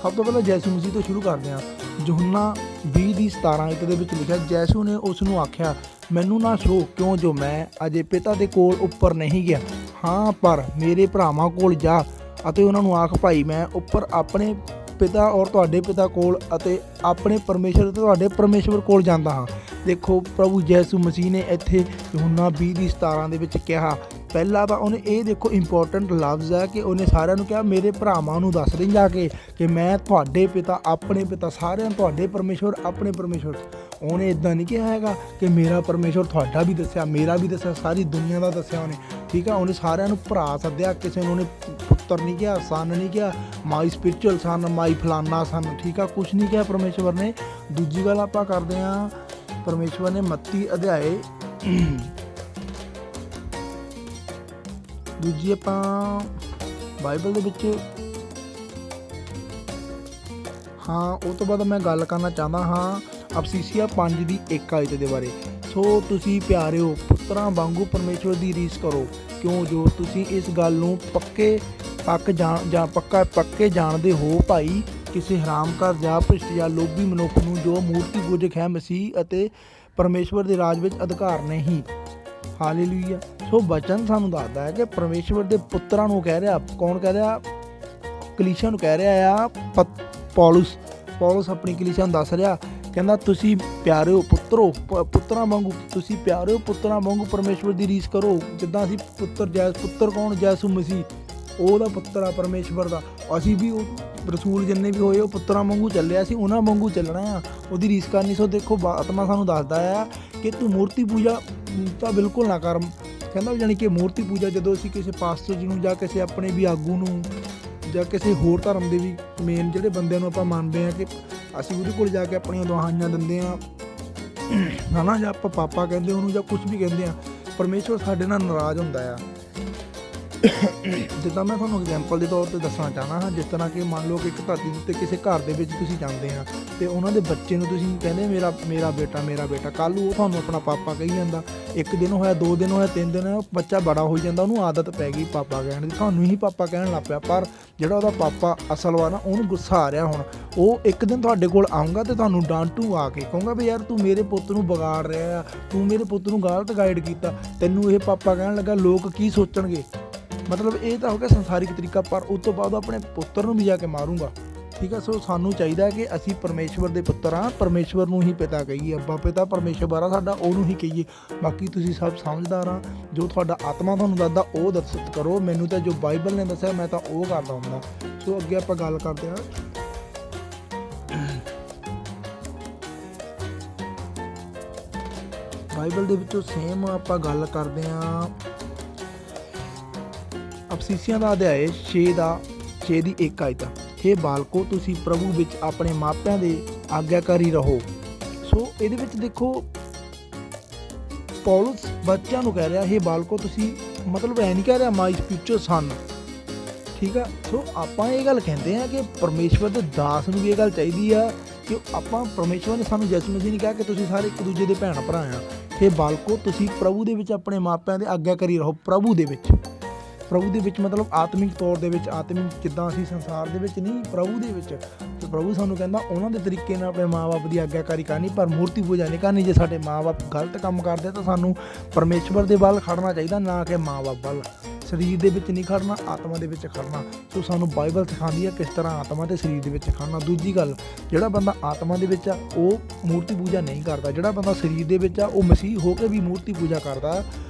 ਸਭ ਤੋਂ ਪਹਿਲਾਂ ਯਿਸੂ ਮਸੀਹ ਤੋਂ ਸ਼ੁਰੂ ਕਰਦੇ ਹਾਂ। ਯਹੂਨਾ 20 ਦੀ 17 ਦੇ ਵਿੱਚ ਲਿਖਿਆ, ਯਿਸੂ ਨੇ ਉਸ ਨੂੰ ਆਖਿਆ, ਮੈਨੂੰ ਨਾ ਛੋ, ਕਿਉਂ ਜੋ ਮੈਂ ਅਜੇ ਪਿਤਾ ਦੇ ਕੋਲ ਉੱਪਰ ਨਹੀਂ ਗਿਆ। ਹਾਂ, ਪਰ ਮੇਰੇ ਭਰਾਵਾਂ ਕੋਲ ਜਾ ਅਤੇ ਉਹਨਾਂ ਨੂੰ ਆਖ, ਭਾਈ ਮੈਂ ਉੱਪਰ ਆਪਣੇ ਪਿਤਾ ਔਰ ਤੁਹਾਡੇ ਪਿਤਾ ਕੋਲ ਅਤੇ ਆਪਣੇ ਪਰਮੇਸ਼ਵਰ ਤੇ ਤੁਹਾਡੇ ਪਰਮੇਸ਼ਵਰ ਕੋਲ ਜਾਂਦਾ ਹਾਂ। ਦੇਖੋ, ਪ੍ਰਭੂ ਯਿਸੂ ਮਸੀਹ ਨੇ ਇੱਥੇ ਯਹੂਨਾ 20 ਦੀ 17 ਦੇ ਵਿੱਚ ਕਿਹਾ, ਪਹਿਲਾਂ ਤਾਂ ਉਹਨੇ ਇਹ ਦੇਖੋ ਇੰਪੋਰਟੈਂਟ ਲਫ਼ਜ਼ ਹੈ ਕਿ ਉਹਨੇ ਸਾਰਿਆਂ ਨੂੰ ਕਿਹਾ ਮੇਰੇ ਭਰਾਵਾਂ ਨੂੰ ਦੱਸ ਰਹੀ ਜਾ ਕੇ ਕਿ ਮੈਂ ਤੁਹਾਡੇ ਪਿਤਾ, ਆਪਣੇ ਪਿਤਾ, ਸਾਰਿਆਂ ਨੂੰ ਤੁਹਾਡੇ ਪਰਮੇਸ਼ਵਰ, ਆਪਣੇ ਪਰਮੇਸ਼ਵਰ। ਉਹਨੇ ਇੱਦਾਂ ਨਹੀਂ ਕਿਹਾ ਹੈਗਾ ਕਿ ਮੇਰਾ ਪਰਮੇਸ਼ਵਰ ਤੁਹਾਡਾ ਵੀ ਦੱਸਿਆ, ਮੇਰਾ ਵੀ ਦੱਸਿਆ, ਸਾਰੀ ਦੁਨੀਆ ਦਾ ਦੱਸਿਆ ਉਹਨੇ। ਠੀਕ ਆ, ਉਹਨੇ ਸਾਰਿਆਂ ਨੂੰ ਭਰਾ ਸੱਦਿਆ, ਕਿਸੇ ਨੂੰ ਉਹਨੇ ਪੁੱਤਰ ਨਹੀਂ ਕਿਹਾ, ਸਨ ਨਹੀਂ ਕਿਹਾ, ਮਾਈ ਸਪਿਰਚੁਅਲ ਸਨ, ਮਾਈ ਫਲਾਨਾ ਸਨ। ਠੀਕ ਆ, ਕੁਛ ਨਹੀਂ ਕਿਹਾ ਪਰਮੇਸ਼ਵਰ ਨੇ। ਦੂਜੀ ਗੱਲ ਆਪਾਂ ਕਰਦੇ ਹਾਂ, ਪਰਮੇਸ਼ਵਰ ਨੇ ਮੱਤੀ ਅਧਿਆਏ ਦੂਜੀ ਆਪਾਂ ਬਾਈਬਲ ਦੇ ਵਿੱਚ, ਹਾਂ ਉਹ ਤੋਂ ਬਾਅਦ ਮੈਂ ਗੱਲ ਕਰਨਾ ਚਾਹੁੰਦਾ ਹਾਂ ਅਫਸੀਸੀਆ 5 ਦੀ 1 ਆਇਤ ਦੇ ਬਾਰੇ। ਸੋ ਤੁਸੀਂ ਪਿਆਰਿਓ ਪੁੱਤਰਾਂ ਵਾਂਗੂ ਪਰਮੇਸ਼ਵਰ ਦੀ ਰੀਸ ਕਰੋ, ਕਿਉਂ ਜੋ ਤੁਸੀਂ ਇਸ ਗੱਲ ਨੂੰ ਪੱਕੇ ਜਾਣਦੇ ਹੋ, ਭਾਈ ਕਿਸੇ ਹਰਾਮਕਾਰ ਜਾਂ ਭ੍ਰਿਸ਼ਟ ਜਾਂ ਲੋਭੀ ਮਨੁੱਖ ਨੂੰ ਜੋ ਮੂਰਤੀ ਪੂਜਕ ਹੈ ਮਸੀਹ ਅਤੇ ਪਰਮੇਸ਼ਵਰ ਦੇ ਰਾਜ ਵਿੱਚ ਅਧਿਕਾਰ ਨਹੀਂ। ਹਾਲੇਲੂਇਆ। ਸੋ ਬਚਨ ਸਾਨੂੰ ਦੱਸਦਾ ਹੈ ਕਿ ਪਰਮੇਸ਼ਵਰ ਦੇ ਪੁੱਤਰਾਂ ਨੂੰ ਕਹਿ ਰਿਹਾ, ਕੌਣ ਕਹਿ ਰਿਹਾ, ਕਲੀਸਿਆ ਨੂੰ ਕਹਿ ਰਿਹਾ ਆ। ਪੌਲੁਸ ਆਪਣੀ ਕਲੀਸਿਆ ਨੂੰ ਦੱਸ ਰਿਹਾ, ਕਹਿੰਦਾ ਤੁਸੀਂ ਪਿਆਰਿਓ ਪੁੱਤਰਾਂ ਵਾਂਗੂ, ਤੁਸੀਂ ਪਿਆਰਿਓ ਪੁੱਤਰਾਂ ਵਾਂਗੂ ਪਰਮੇਸ਼ਵਰ ਦੀ ਰੀਸ ਕਰੋ। ਜਿੱਦਾਂ ਅਸੀਂ ਪੁੱਤਰ ਕੌਣ, ਯਿਸੂ ਮਸੀਹ, ਉਹਦਾ ਪੁੱਤਰ ਆ ਪਰਮੇਸ਼ਵਰ ਦਾ। ਅਸੀਂ ਵੀ ਉਹ ਰਸੂਲ ਜਿੰਨੇ ਵੀ ਹੋਏ ਉਹ ਪੁੱਤਰਾਂ ਵਾਂਗੂ ਚੱਲਿਆ, ਅਸੀਂ ਉਹਨਾਂ ਵਾਂਗੂ ਚੱਲਣਾ ਆ, ਉਹਦੀ ਰੀਸ ਕਰਨੀ। ਸੋ ਦੇਖੋ, ਆਤਮਾ ਸਾਨੂੰ ਦੱਸਦਾ ਆ ਕਿ ਤੂੰ ਮੂਰਤੀ ਪੂਜਾ ਤਾਂ ਬਿਲਕੁਲ ਨਾ ਕਰ। ਕਹਿੰਦਾ ਜਾਣੀ ਕਿ ਮੂਰਤੀ ਪੂਜਾ ਜਦੋਂ ਅਸੀਂ ਕਿਸੇ ਪਾਸਟਰ ਜੀ ਨੂੰ ਜਾਂ ਕਿਸੇ ਆਪਣੇ ਵੀ ਆਗੂ ਨੂੰ ਜਾਂ ਕਿਸੇ ਹੋਰ ਧਰਮ ਦੇ ਵੀ ਮੇਨ ਜਿਹੜੇ ਬੰਦਿਆਂ ਨੂੰ ਆਪਾਂ ਮੰਨਦੇ ਹਾਂ ਕਿ ਅਸੀਂ ਉਹਦੇ ਕੋਲ ਜਾ ਕੇ ਆਪਣੀਆਂ ਦੁਆਵਾਂ ਦਿੰਦੇ ਹਾਂ ਹੈ ਨਾ, ਜਾਂ ਆਪਾਂ ਪਾਪਾ ਕਹਿੰਦੇ ਉਹਨੂੰ ਜਾਂ ਕੁਛ ਵੀ ਕਹਿੰਦੇ ਹਾਂ, ਪਰਮੇਸ਼ਵਰ ਸਾਡੇ ਨਾਲ ਨਾਰਾਜ਼ ਹੁੰਦਾ ਆ। ਜਿੱਦਾਂ ਮੈਂ ਤੁਹਾਨੂੰ ਐਗਜ਼ਾਮਪਲ ਦੇ ਤੌਰ 'ਤੇ ਦੱਸਣਾ ਚਾਹੁੰਦਾ ਹਾਂ, ਜਿਸ ਤਰ੍ਹਾਂ ਕਿ ਮੰਨ ਲਓ ਕਿ ਇੱਕ ਧਰਤੀ ਦੇ ਉੱਤੇ ਕਿਸੇ ਘਰ ਦੇ ਵਿੱਚ ਤੁਸੀਂ ਜਾਂਦੇ ਆ ਅਤੇ ਉਹਨਾਂ ਦੇ ਬੱਚੇ ਨੂੰ ਤੁਸੀਂ ਕਹਿੰਦੇ ਮੇਰਾ ਬੇਟਾ, ਕੱਲ੍ਹ ਨੂੰ ਉਹ ਤੁਹਾਨੂੰ ਆਪਣਾ ਪਾਪਾ ਕਹੀ ਜਾਂਦਾ। 1 ਦਿਨ ਹੋਇਆ, 2 ਦਿਨ ਹੋਇਆ, 3 ਦਿਨ ਹੋਇਆ, ਬੱਚਾ ਬੜਾ ਹੋਈ ਜਾਂਦਾ, ਉਹਨੂੰ ਆਦਤ ਪੈ ਗਈ ਪਾਪਾ ਕਹਿਣ ਦੀ, ਤੁਹਾਨੂੰ ਹੀ ਪਾਪਾ ਕਹਿਣ ਲੱਗ ਪਿਆ। ਪਰ ਜਿਹੜਾ ਉਹਦਾ ਪਾਪਾ ਅਸਲ ਵਾ ਨਾ, ਉਹਨੂੰ ਗੁੱਸਾ ਆ ਰਿਹਾ ਹੁਣ, ਉਹ ਇੱਕ ਦਿਨ ਤੁਹਾਡੇ ਕੋਲ ਆਊਗਾ ਅਤੇ ਤੁਹਾਨੂੰ ਡਾਂਟੂ ਆ ਕੇ, ਕਹੂੰਗਾ ਵੀ ਯਾਰ ਤੂੰ ਮੇਰੇ ਪੁੱਤ ਨੂੰ ਵਿਗਾੜ ਰਿਹਾ ਆ, ਤੂੰ ਮੇਰੇ ਪੁੱਤ ਨੂੰ ਗਲਤ ਗਾਈਡ ਕੀਤਾ, ਤੈਨੂੰ ਇਹ ਪਾਪਾ ਕਹਿਣ ਲੱਗਾ, ਲੋਕ ਕੀ ਸੋਚਣਗੇ। ਮਤਲਬ ਇਹ ਤਾਂ ਹੋ ਗਿਆ ਸੰਸਾਰਿਕ ਤਰੀਕਾ, ਪਰ ਉਸ ਤੋਂ ਬਾਅਦ ਆਪਣੇ ਪੁੱਤਰ ਨੂੰ ਵੀ ਜਾ ਕੇ ਮਾਰੂੰਗਾ। ਠੀਕ ਹੈ, ਸੋ ਸਾਨੂੰ ਚਾਹੀਦਾ ਕਿ ਅਸੀਂ ਪਰਮੇਸ਼ਵਰ ਦੇ ਪੁੱਤਰ ਹਾਂ, ਪਰਮੇਸ਼ਵਰ ਨੂੰ ਹੀ ਪਿਤਾ ਕਹੀਏ, ਅੱਬਾ ਪਿਤਾ ਪਰਮੇਸ਼ਵਰ ਆ ਸਾਡਾ, ਉਹਨੂੰ ਹੀ ਕਹੀਏ। ਬਾਕੀ ਤੁਸੀਂ ਸਭ ਸਮਝਦਾਰ ਆ, ਜੋ ਤੁਹਾਡਾ ਆਤਮਾ ਤੁਹਾਨੂੰ ਦੱਸਦਾ ਉਹ ਦਰਸ਼ਿਤ ਕਰੋ। ਮੈਨੂੰ ਤਾਂ ਜੋ ਬਾਈਬਲ ਨੇ ਦੱਸਿਆ ਮੈਂ ਤਾਂ ਉਹ ਕਰਦਾ ਹੁੰਦਾ। ਸੋ ਅੱਗੇ ਆਪਾਂ ਗੱਲ ਕਰਦੇ ਹਾਂ ਬਾਈਬਲ ਦੇ ਵਿੱਚੋਂ ਸੇਮ ਆਪਾਂ ਗੱਲ ਕਰਦੇ ਹਾਂ ਅਫਸੀਸੀਆਂ ਦਾ ਅਧਿਆਇ 6 ਦੀ 1 ਆਇਤ। ਹੇ ਬਾਲਕੋ ਤੁਸੀਂ ਪ੍ਰਭੂ ਵਿੱਚ ਆਪਣੇ ਮਾਪਿਆਂ ਦੇ ਆਗਿਆਕਾਰੀ ਰਹੋ। ਸੋ ਇਹਦੇ ਵਿੱਚ ਦੇਖੋ ਪੌਲਸ ਬੱਚਿਆਂ ਨੂੰ ਕਹਿ ਰਿਹਾ ਹੇ ਬਾਲਕੋ ਤੁਸੀਂ, ਮਤਲਬ ਐ ਨਹੀਂ ਕਹਿ ਰਿਹਾ ਮਾਈ ਸਪਿਰਿਚੁਅਲ ਸਨ, ਠੀਕ ਆ। ਸੋ ਆਪਾਂ ਇਹ ਗੱਲ ਕਹਿੰਦੇ ਆ ਕਿ ਪਰਮੇਸ਼ਵਰ ਦੇ ਦਾਸ ਨੂੰ ਵੀ ਇਹ ਗੱਲ ਚਾਹੀਦੀ ਆ ਕਿ ਆਪਾਂ ਪਰਮੇਸ਼ਵਰ ਨੇ ਸਾਨੂੰ ਯਿਸੂ ਮਸੀਹ ਨੇ ਕਿਹਾ ਕਿ ਤੁਸੀਂ ਸਾਰੇ ਇੱਕ ਦੂਜੇ ਦੇ ਭੈਣ ਭਰਾ ਆ। ਹੇ ਬਾਲਕੋ ਤੁਸੀਂ ਪ੍ਰਭੂ ਦੇ ਵਿੱਚ ਆਪਣੇ ਮਾਪਿਆਂ ਦੇ ਆਗਿਆਕਾਰੀ ਰਹੋ। ਪ੍ਰਭੂ ਦੇ ਵਿੱਚ ਮਤਲਬ ਆਤਮਿਕ ਤੌਰ ਦੇ ਵਿੱਚ, ਆਤਮਿਕ ਜਿੱਦਾਂ ਅਸੀਂ ਸੰਸਾਰ ਦੇ ਵਿੱਚ ਨਹੀਂ, ਪ੍ਰਭੂ ਦੇ ਵਿੱਚ। ਤੇ ਪ੍ਰਭੂ ਸਾਨੂੰ ਕਹਿੰਦਾ ਉਹਨਾਂ ਦੇ ਤਰੀਕੇ ਨਾਲ ਆਪਣੇ ਮਾਂ-ਬਾਪ ਦੀ ਆਗਿਆਕਾਰੀ ਕਰਨੀ, ਪਰ ਮੂਰਤੀ ਪੂਜਾ ਨਹੀਂ ਕਰਨੀ। ਜੇ ਸਾਡੇ ਮਾਂ-ਬਾਪ ਗਲਤ ਕੰਮ ਕਰਦੇ ਤਾਂ ਸਾਨੂੰ ਪਰਮੇਸ਼ਵਰ ਦੇ ਵੱਲ ਖੜਨਾ ਚਾਹੀਦਾ, ਨਾ ਕਿ ਮਾਂ-ਬਾਪ ਵੱਲ। ਸਰੀਰ ਦੇ ਵਿੱਚ ਨਹੀਂ ਖੜਨਾ, ਆਤਮਾ ਦੇ ਵਿੱਚ ਖੜਨਾ। ਸੋ ਸਾਨੂੰ ਬਾਈਬਲ ਸਿਖਾਉਂਦੀ ਆ ਕਿਸ ਤਰ੍ਹਾਂ ਆਤਮਾ ਤੇ ਸਰੀਰ ਦੇ ਵਿੱਚ ਖੜਨਾ। ਦੂਜੀ ਗੱਲ, ਜਿਹੜਾ ਬੰਦਾ ਆਤਮਾ ਦੇ ਵਿੱਚ ਆ ਉਹ ਮੂਰਤੀ ਪੂਜਾ ਨਹੀਂ ਕਰਦਾ। ਜਿਹੜਾ ਬੰਦਾ ਸਰੀਰ ਦੇ ਵਿੱਚ ਆ ਉਹ ਮਸੀਹ ਹੋ ਕੇ ਵੀ ਮੂਰਤੀ ਪੂਜਾ ਕਰਦਾ।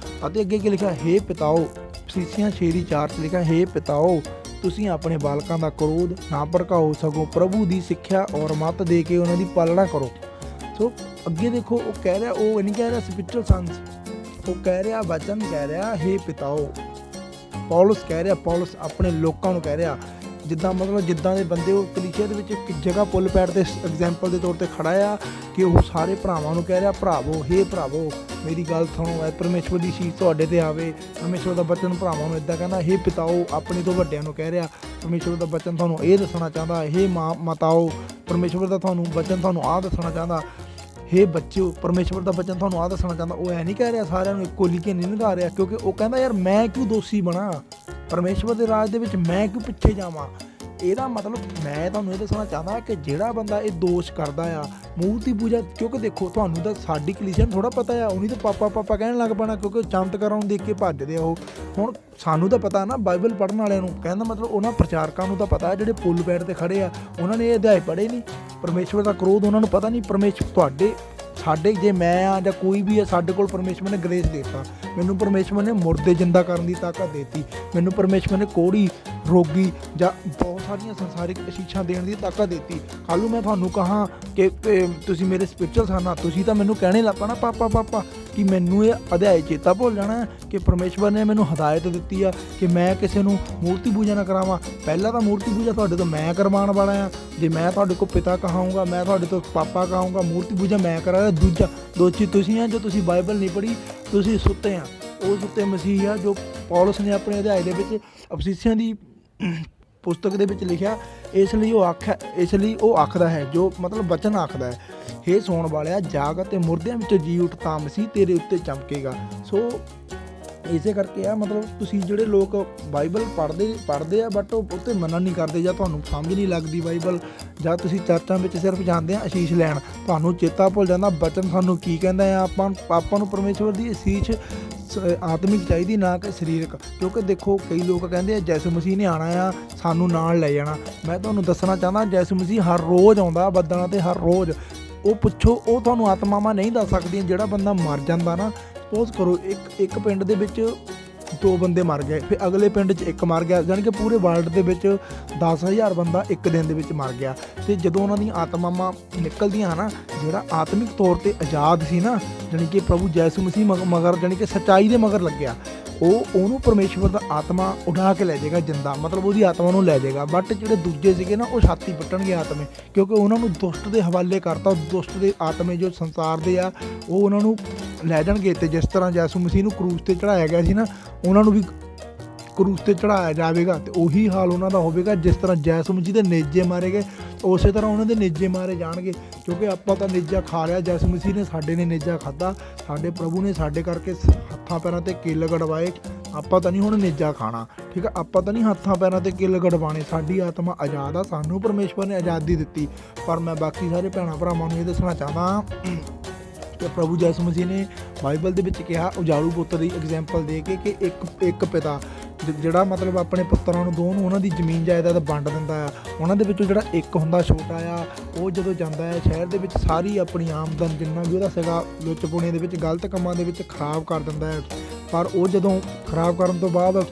ਅਤੇ ਅੱਗੇ ਕੀ ਲਿਖਿਆ, ਹੇ ਪਿਤਾਓ, ਅਫਸੀਸੀਆਂ 6:4 'ਚ ਲਿਖਿਆ, ਹੇ ਪਿਤਾਓ ਤੁਸੀਂ ਆਪਣੇ ਬਾਲਕਾਂ ਦਾ ਕ੍ਰੋਧ ਨਾ ਭੜਕਾਓ, ਸਗੋਂ ਪ੍ਰਭੂ ਦੀ ਸਿੱਖਿਆ ਔਰ ਮੱਤ ਦੇ ਕੇ ਉਹਨਾਂ ਦੀ ਪਾਲਣਾ ਕਰੋ। ਸੋ ਅੱਗੇ ਦੇਖੋ ਉਹ ਕਹਿ ਰਿਹਾ, ਉਹ ਨਹੀਂ ਕਹਿ ਰਿਹਾ ਸਪਿਰਿਚੁਅਲ ਸੰਸ, ਉਹ ਕਹਿ ਰਿਹਾ ਵਚਨ ਕਹਿ ਰਿਹਾ ਹੇ ਪਿਤਾਓ। ਪੌਲਸ ਕਹਿ ਰਿਹਾ, ਪੌਲਸ ਆਪਣੇ ਲੋਕਾਂ ਨੂੰ ਕਹਿ ਰਿਹਾ, ਜਿੱਦਾਂ ਮਤਲਬ ਜਿੱਦਾਂ ਦੇ ਬੰਦੇ ਉਹ ਕਲੀਸਿਆ ਦੇ ਵਿੱਚ ਇੱਕ ਜਗ੍ਹਾ ਪੁੱਲ ਪੈੜ ਤੇ ਐਗਜ਼ਾਮਪਲ ਦੇ ਤੌਰ ਤੇ ਖੜਾ ਆ ਕਿ ਉਹ ਸਾਰੇ ਭਰਾਵਾਂ ਨੂੰ ਕਹਿ ਰਿਹਾ ਭਰਾਵੋ, ਹੇ ਭਰਾਵੋ ਮੇਰੀ ਗੱਲ ਸੁਣੋ, ਐ ਪਰਮੇਸ਼ਵਰ ਦੀ ਸ਼ੀਸ਼ ਤੁਹਾਡੇ ਤੇ ਆਵੇ। ਪਰਮੇਸ਼ਵਰ ਦਾ ਬਚਨ ਭਰਾਵਾਂ ਨੂੰ ਇੱਦਾਂ ਕਹਿੰਦਾ, ਹੇ ਪਿਤਾਓ ਆਪਣੇ ਤੋਂ ਵੱਡਿਆਂ ਨੂੰ ਕਹਿ ਰਿਹਾ। ਪਰਮੇਸ਼ਵਰ ਦਾ ਬਚਨ ਤੁਹਾਨੂੰ ਇਹ ਦੱਸਣਾ ਚਾਹੁੰਦਾ, ਹੇ ਮਾਤਾਓ ਪਰਮੇਸ਼ਵਰ ਦਾ ਬਚਨ ਤੁਹਾਨੂੰ ਆਹ ਦੱਸਣਾ ਚਾਹੁੰਦਾ, ਹੇ ਬੱਚਿਓ ਪਰਮੇਸ਼ਵਰ ਦਾ ਬਚਨ ਤੁਹਾਨੂੰ ਆਹ ਦੱਸਣਾ ਚਾਹੁੰਦਾ। ਉਹ ਐ ਨਹੀਂ ਕਹਿ ਰਿਹਾ ਸਾਰਿਆਂ ਨੂੰ ਇੱਕੋ ਲਿਖੇ ਨਹੀਂ ਨਿਭਾ ਰਿਹਾ, ਕਿਉਂਕਿ ਉਹ ਕਹਿੰਦਾ ਯਾਰ ਮੈਂ ਕਿਉਂ ਦੋਸ਼ੀ ਬਣਾ, ਪਰਮੇਸ਼ਵਰ ਦੇ ਰਾਜ ਦੇ ਵਿੱਚ ਮੈਂ ਕਿਉਂ ਪਿੱਛੇ ਜਾਵਾਂ। ਇਹਦਾ ਮਤਲਬ ਮੈਂ ਤੁਹਾਨੂੰ ਇਹ ਦੱਸਣਾ ਚਾਹੁੰਦਾ ਕਿ ਜਿਹੜਾ ਬੰਦਾ ਇਹ ਦੋਸ਼ ਕਰਦਾ ਆ ਮੂਰਤੀ ਪੂਜਾ, ਕਿਉਂਕਿ ਦੇਖੋ ਤੁਹਾਨੂੰ ਤਾਂ ਸਾਡੀ ਕਲੀਸਿਆ ਨੂੰ ਥੋੜ੍ਹਾ ਪਤਾ ਆ, ਉਹਨੀ ਤਾਂ ਪਾਪਾ ਕਹਿਣ ਲੱਗ ਪੈਣਾ, ਕਿਉਂਕਿ ਚਮਤਕਾਰਾਂ ਨੂੰ ਦੇਖ ਕੇ ਭੱਜਦੇ ਆ ਉਹ। ਹੁਣ ਸਾਨੂੰ ਤਾਂ ਪਤਾ ਨਾ, ਬਾਈਬਲ ਪੜ੍ਹਨ ਵਾਲਿਆਂ ਨੂੰ ਕਹਿੰਦਾ ਮਤਲਬ ਉਹਨਾਂ ਪ੍ਰਚਾਰਕਾਂ ਨੂੰ ਤਾਂ ਪਤਾ, ਜਿਹੜੇ ਪੁੱਲ ਪੈੜ ਤੇ ਖੜੇ ਆ ਉਹਨਾਂ ਨੇ ਇਹ ਅਧਿਆਇ ਪੜ੍ਹੇ ਨਹੀਂ। ਪਰਮੇਸ਼ਵਰ ਦਾ ਕ੍ਰੋਧ ਉਹਨਾਂ ਨੂੰ ਪਤਾ ਨਹੀਂ। ਪਰਮੇਸ਼ਵਰ ਸਾਡੇ ਜੇ ਮੈਂ ਆ ਜਾਂ ਕੋਈ ਵੀ ਆ, ਸਾਡੇ ਕੋਲ ਪਰਮੇਸ਼ਵਰ ਨੇ ਗ੍ਰੇਸ ਦੇ ਦਿੱਤਾ। ਮੈਨੂੰ ਪਰਮੇਸ਼ਵਰ ਨੇ ਮੁਰਦੇ ਜਿੰਦਾ ਕਰਨ ਦੀ ਤਾਕਤ ਦੇ ਦਿੱਤੀ। ਮੈਨੂੰ ਪਰਮੇਸ਼ਵਰ ਨੇ ਕੋਹੜੀ, ਰੋਗੀ ਜਾਂ ਬਹੁਤ ਸਾਰੀਆਂ ਸੰਸਾਰਿਕ ਅਸ਼ੀਸ਼ਾਂ ਦੇਣ ਦੀ ਤਾਕਤ ਦੇ ਦਿੱਤੀ। ਕੱਲ੍ਹ ਨੂੰ ਮੈਂ ਤੁਹਾਨੂੰ ਕਹਾਂ ਕਿ ਤੁਸੀਂ ਮੇਰੇ ਸਪਿਰਿਚੁਅਲ ਸਨ ਆ, ਤੁਸੀਂ ਤਾਂ ਮੈਨੂੰ ਕਹਿਣੇ ਲੱਗ ਪੈਣਾ ਪਾਪਾ ਕਿ ਮੈਨੂੰ ਇਹ ਅਧਿਆਇ ਚੇਤਾ ਭੁੱਲ ਜਾਣਾ ਕਿ ਪਰਮੇਸ਼ਵਰ ਨੇ ਮੈਨੂੰ ਹਦਾਇਤ ਦਿੱਤੀ ਆ ਕਿ ਮੈਂ ਕਿਸੇ ਨੂੰ ਮੂਰਤੀ ਪੂਜਾ ਨਾ ਕਰਾਵਾਂ। ਪਹਿਲਾਂ ਤਾਂ ਮੂਰਤੀ ਪੂਜਾ ਤੁਹਾਡੇ ਤੋਂ ਮੈਂ ਕਰਵਾਉਣ ਵਾਲਾ ਆ। ਜੇ ਮੈਂ ਤੁਹਾਡੇ ਕੋਲ ਪਿਤਾ ਕਹਾਊਂਗਾ, ਮੈਂ ਤੁਹਾਡੇ ਤੋਂ ਪਾਪਾ ਕਹਾਊਂਗਾ, ਮੂਰਤੀ ਪੂਜਾ ਮੈਂ ਕਰਾਂਗਾ। ਦੋਸ਼ੀ ਤੁਸੀਂ ਆ ਜੋ ਤੁਸੀਂ ਬਾਈਬਲ ਨਹੀਂ ਪੜ੍ਹੀ, ਤੁਸੀਂ ਸੁੱਤੇ ਆ। ਉਹ ਸੁੱਤੇ ਮਸੀਹ ਆ ਜੋ ਪੌਲਸ ਨੇ ਆਪਣੇ ਅਧਿਆਇ ਦੇ ਵਿੱਚ ਅਫਸੀਸੀਆਂ ਦੀ ਪੁਸਤਕ ਦੇ ਵਿੱਚ ਲਿਖਿਆ। ਇਸ ਲਈ ਉਹ ਆਖਦਾ ਹੈ, ਜੋ ਮਤਲਬ ਬਚਨ ਆਖਦਾ ਹੈ, ਹੇ ਸੌਣ ਵਾਲਿਆ ਜਾਗ ਅਤੇ ਮੁਰਦਿਆਂ ਵਿੱਚੋਂ ਜੀ ਉੱਠ ਤਾਂ ਮਸੀਹ ਤੇਰੇ ਉੱਤੇ ਚਮਕੇਗਾ। ਸੋ ਇਸੇ ਕਰਕੇ ਆ ਮਤਲਬ ਤੁਸੀਂ ਜਿਹੜੇ ਲੋਕ ਬਾਈਬਲ ਪੜ੍ਹਦੇ ਆ ਬਟ ਉਹ ਉੱਤੇ ਮੰਨਣ ਨਹੀਂ ਕਰਦੇ, ਜਾਂ ਤੁਹਾਨੂੰ ਸਮਝ ਨਹੀਂ ਲੱਗਦੀ ਬਾਈਬਲ, ਜਾਂ ਤੁਸੀਂ ਚਰਚਾਂ ਵਿੱਚ ਸਿਰਫ ਜਾਂਦੇ ਆ ਅਸ਼ੀਸ਼ ਲੈਣ, ਤੁਹਾਨੂੰ ਚੇਤਾ ਭੁੱਲ ਜਾਂਦਾ ਬਚਨ ਸਾਨੂੰ ਕੀ ਕਹਿੰਦਾ ਆ। ਆਪਾਂ ਨੂੰ ਪਰਮੇਸ਼ਵਰ ਦੀ ਅਸ਼ੀਸ਼ ਆਤਮਿਕ ਚਾਹੀਦੀ, ਨਾ ਕਿ ਸਰੀਰਕ। ਕਿਉਂਕਿ ਦੇਖੋ ਕਈ ਲੋਕ ਕਹਿੰਦੇ ਆ ਯਿਸੂ ਮਸੀਹ ਨੇ ਆਉਣਾ ਆ, ਸਾਨੂੰ ਨਾਲ ਲੈ ਜਾਣਾ। ਮੈਂ ਤੁਹਾਨੂੰ ਦੱਸਣਾ ਚਾਹੁੰਦਾ ਯਿਸੂ ਮਸੀਹ ਹਰ ਰੋਜ਼ ਆਉਂਦਾ ਬੱਦਲਾਂ 'ਤੇ, ਹਰ ਰੋਜ਼। ਉਹ ਪੁੱਛੋ, ਉਹ ਤੁਹਾਨੂੰ ਆਤਮਾਵਾਂ ਨਹੀਂ ਦੱਸ ਸਕਦੀਆਂ। ਜਿਹੜਾ ਬੰਦਾ ਮਰ ਜਾਂਦਾ ਨਾ, ਸਪੋਜ਼ ਕਰੋ ਇੱਕ ਪਿੰਡ ਦੇ ਵਿੱਚ 2 ਬੰਦੇ ਮਰ ਗਏ, ਫਿਰ ਅਗਲੇ ਪਿੰਡ 'ਚ 1 ਮਰ ਗਿਆ, ਜਾਣੀ ਕਿ ਪੂਰੇ ਵਰਲਡ ਦੇ ਵਿੱਚ 10,000 ਬੰਦਾ ਇੱਕ ਦਿਨ ਦੇ ਵਿੱਚ ਮਰ ਗਿਆ। ਅਤੇ ਜਦੋਂ ਉਹਨਾਂ ਦੀਆਂ ਆਤਮਾਵਾਂ ਨਿਕਲਦੀਆਂ ਨਾ, ਜਿਹੜਾ ਆਤਮਿਕ ਤੌਰ 'ਤੇ ਆਜ਼ਾਦ ਸੀ ਨਾ, ਜਾਣੀ ਕਿ ਪ੍ਰਭੂ ਯਿਸੂ ਮਸੀਹ ਮਗਰ, ਜਾਣੀ ਕਿ ਸੱਚਾਈ ਦੇ ਮਗਰ ਲੱਗਿਆ, ਉਹਨੂੰ ਪਰਮੇਸ਼ਵਰ ਦਾ ਆਤਮਾ ਉਠਾ ਕੇ ਲੈ ਜਾਏਗਾ ਜਿੰਦਾ, ਮਤਲਬ ਉਹਦੀ ਆਤਮਾ ਨੂੰ ਲੈ ਜਾਏਗਾ। ਬਟ ਜਿਹੜੇ ਦੂਜੇ ਸੀਗੇ ਨਾ, ਉਹ ਛਾਤੀ ਪਿੱਟਣਗੇ ਆਤਮੇ, ਕਿਉਂਕਿ ਉਹਨਾਂ ਨੂੰ ਦੁਸ਼ਟ ਦੇ ਹਵਾਲੇ ਕਰਤਾ। ਦੁਸ਼ਟ ਦੇ ਆਤਮੇ ਜੋ ਸੰਸਾਰ ਦੇ ਆ, ਉਹ ਉਹਨਾਂ ਨੂੰ ਲੈ ਜਾਣਗੇ। ਅਤੇ ਜਿਸ ਤਰ੍ਹਾਂ ਯਿਸੂ ਮਸੀਹ ਨੂੰ ਕਰੂਸ 'ਤੇ ਚੜ੍ਹਾਇਆ ਗਿਆ ਸੀ ਨਾ, ਉਹਨਾਂ ਨੂੰ ਵੀ ਕਰੂਸ 'ਤੇ ਚੜ੍ਹਾਇਆ ਜਾਵੇਗਾ। ਅਤੇ ਉਹੀ ਹਾਲ ਉਹਨਾਂ ਦਾ ਹੋਵੇਗਾ। ਜਿਸ ਤਰ੍ਹਾਂ ਯਿਸੂ ਮਸੀਹ ਦੇ ਨੇਜੇ ਮਾਰੇ ਗਏ, ਉਸੇ ਤਰ੍ਹਾਂ ਉਹਨਾਂ ਦੇ ਨੇਜੇ ਮਾਰੇ ਜਾਣਗੇ। ਕਿਉਂਕਿ ਆਪਾਂ ਤਾਂ ਨੇਜਾ ਖਾ ਲਿਆ, ਯਿਸੂ ਮਸੀਹ ਨੇ ਸਾਡੇ ਨੇ ਨੇਜਾ ਖਾਧਾ। ਸਾਡੇ ਪ੍ਰਭੂ ਨੇ ਸਾਡੇ ਕਰਕੇ ਹੱਥਾਂ ਪੈਰਾਂ 'ਤੇ ਕਿੱਲ ਗੜਵਾਏ। ਆਪਾਂ ਤਾਂ ਨਹੀਂ ਹੁਣ ਨੇਜਾ ਖਾਣਾ, ਠੀਕ ਆ। ਆਪਾਂ ਤਾਂ ਨਹੀਂ ਹੱਥਾਂ ਪੈਰਾਂ 'ਤੇ ਕਿੱਲ ਗੜਵਾਣੇ। ਸਾਡੀ ਆਤਮਾ ਆਜ਼ਾਦ ਆ, ਸਾਨੂੰ ਪਰਮੇਸ਼ਵਰ ਨੇ ਆਜ਼ਾਦੀ ਦਿੱਤੀ। ਪਰ ਮੈਂ ਬਾਕੀ ਸਾਰੇ ਭੈਣਾਂ ਭਰਾਵਾਂ ਨੂੰ ਇਹ ਦੱਸਣਾ ਚਾਹੁੰਦਾ ਕਿ ਪ੍ਰਭੂ ਯਿਸੂ ਮਸੀਹ ਨੇ ਬਾਈਬਲ ਦੇ ਵਿੱਚ ਕਿਹਾ, ਉਜਾੜੂ ਪੁੱਤਰ ਦੀ ਐਗਜ਼ਾਮਪਲ ਦੇ ਕੇ, ਕਿ ਇੱਕ ਪਿਤਾ ਜਿਹੜਾ ਮਤਲਬ ਆਪਣੇ ਪੁੱਤਰਾਂ ਨੂੰ ਦੋਵਾਂ ਨੂੰ ਉਹਨਾਂ ਦੀ ਜ਼ਮੀਨ ਜਾਇਦਾਦ ਵੰਡ ਦਿੰਦਾ ਆ। ਉਹਨਾਂ ਦੇ ਵਿੱਚੋਂ ਜਿਹੜਾ ਇੱਕ ਹੁੰਦਾ ਛੋਟਾ ਆ, ਉਹ ਜਦੋਂ ਜਾਂਦਾ ਹੈ ਸ਼ਹਿਰ ਦੇ ਵਿੱਚ, ਸਾਰੀ ਆਪਣੀ ਆਮਦਨ ਜਿੰਨਾ ਵੀ ਉਹਦਾ ਸੀਗਾ ਲੁੱਚ ਪੁਣੇ ਦੇ ਵਿੱਚ, ਗਲਤ ਕੰਮਾਂ ਦੇ ਵਿੱਚ ਖਰਾਬ ਕਰ ਦਿੰਦਾ ਹੈ। ਪਰ ਉਹ ਜਦੋਂ ਖਰਾਬ ਕਰਨ ਤੋਂ ਬਾਅਦ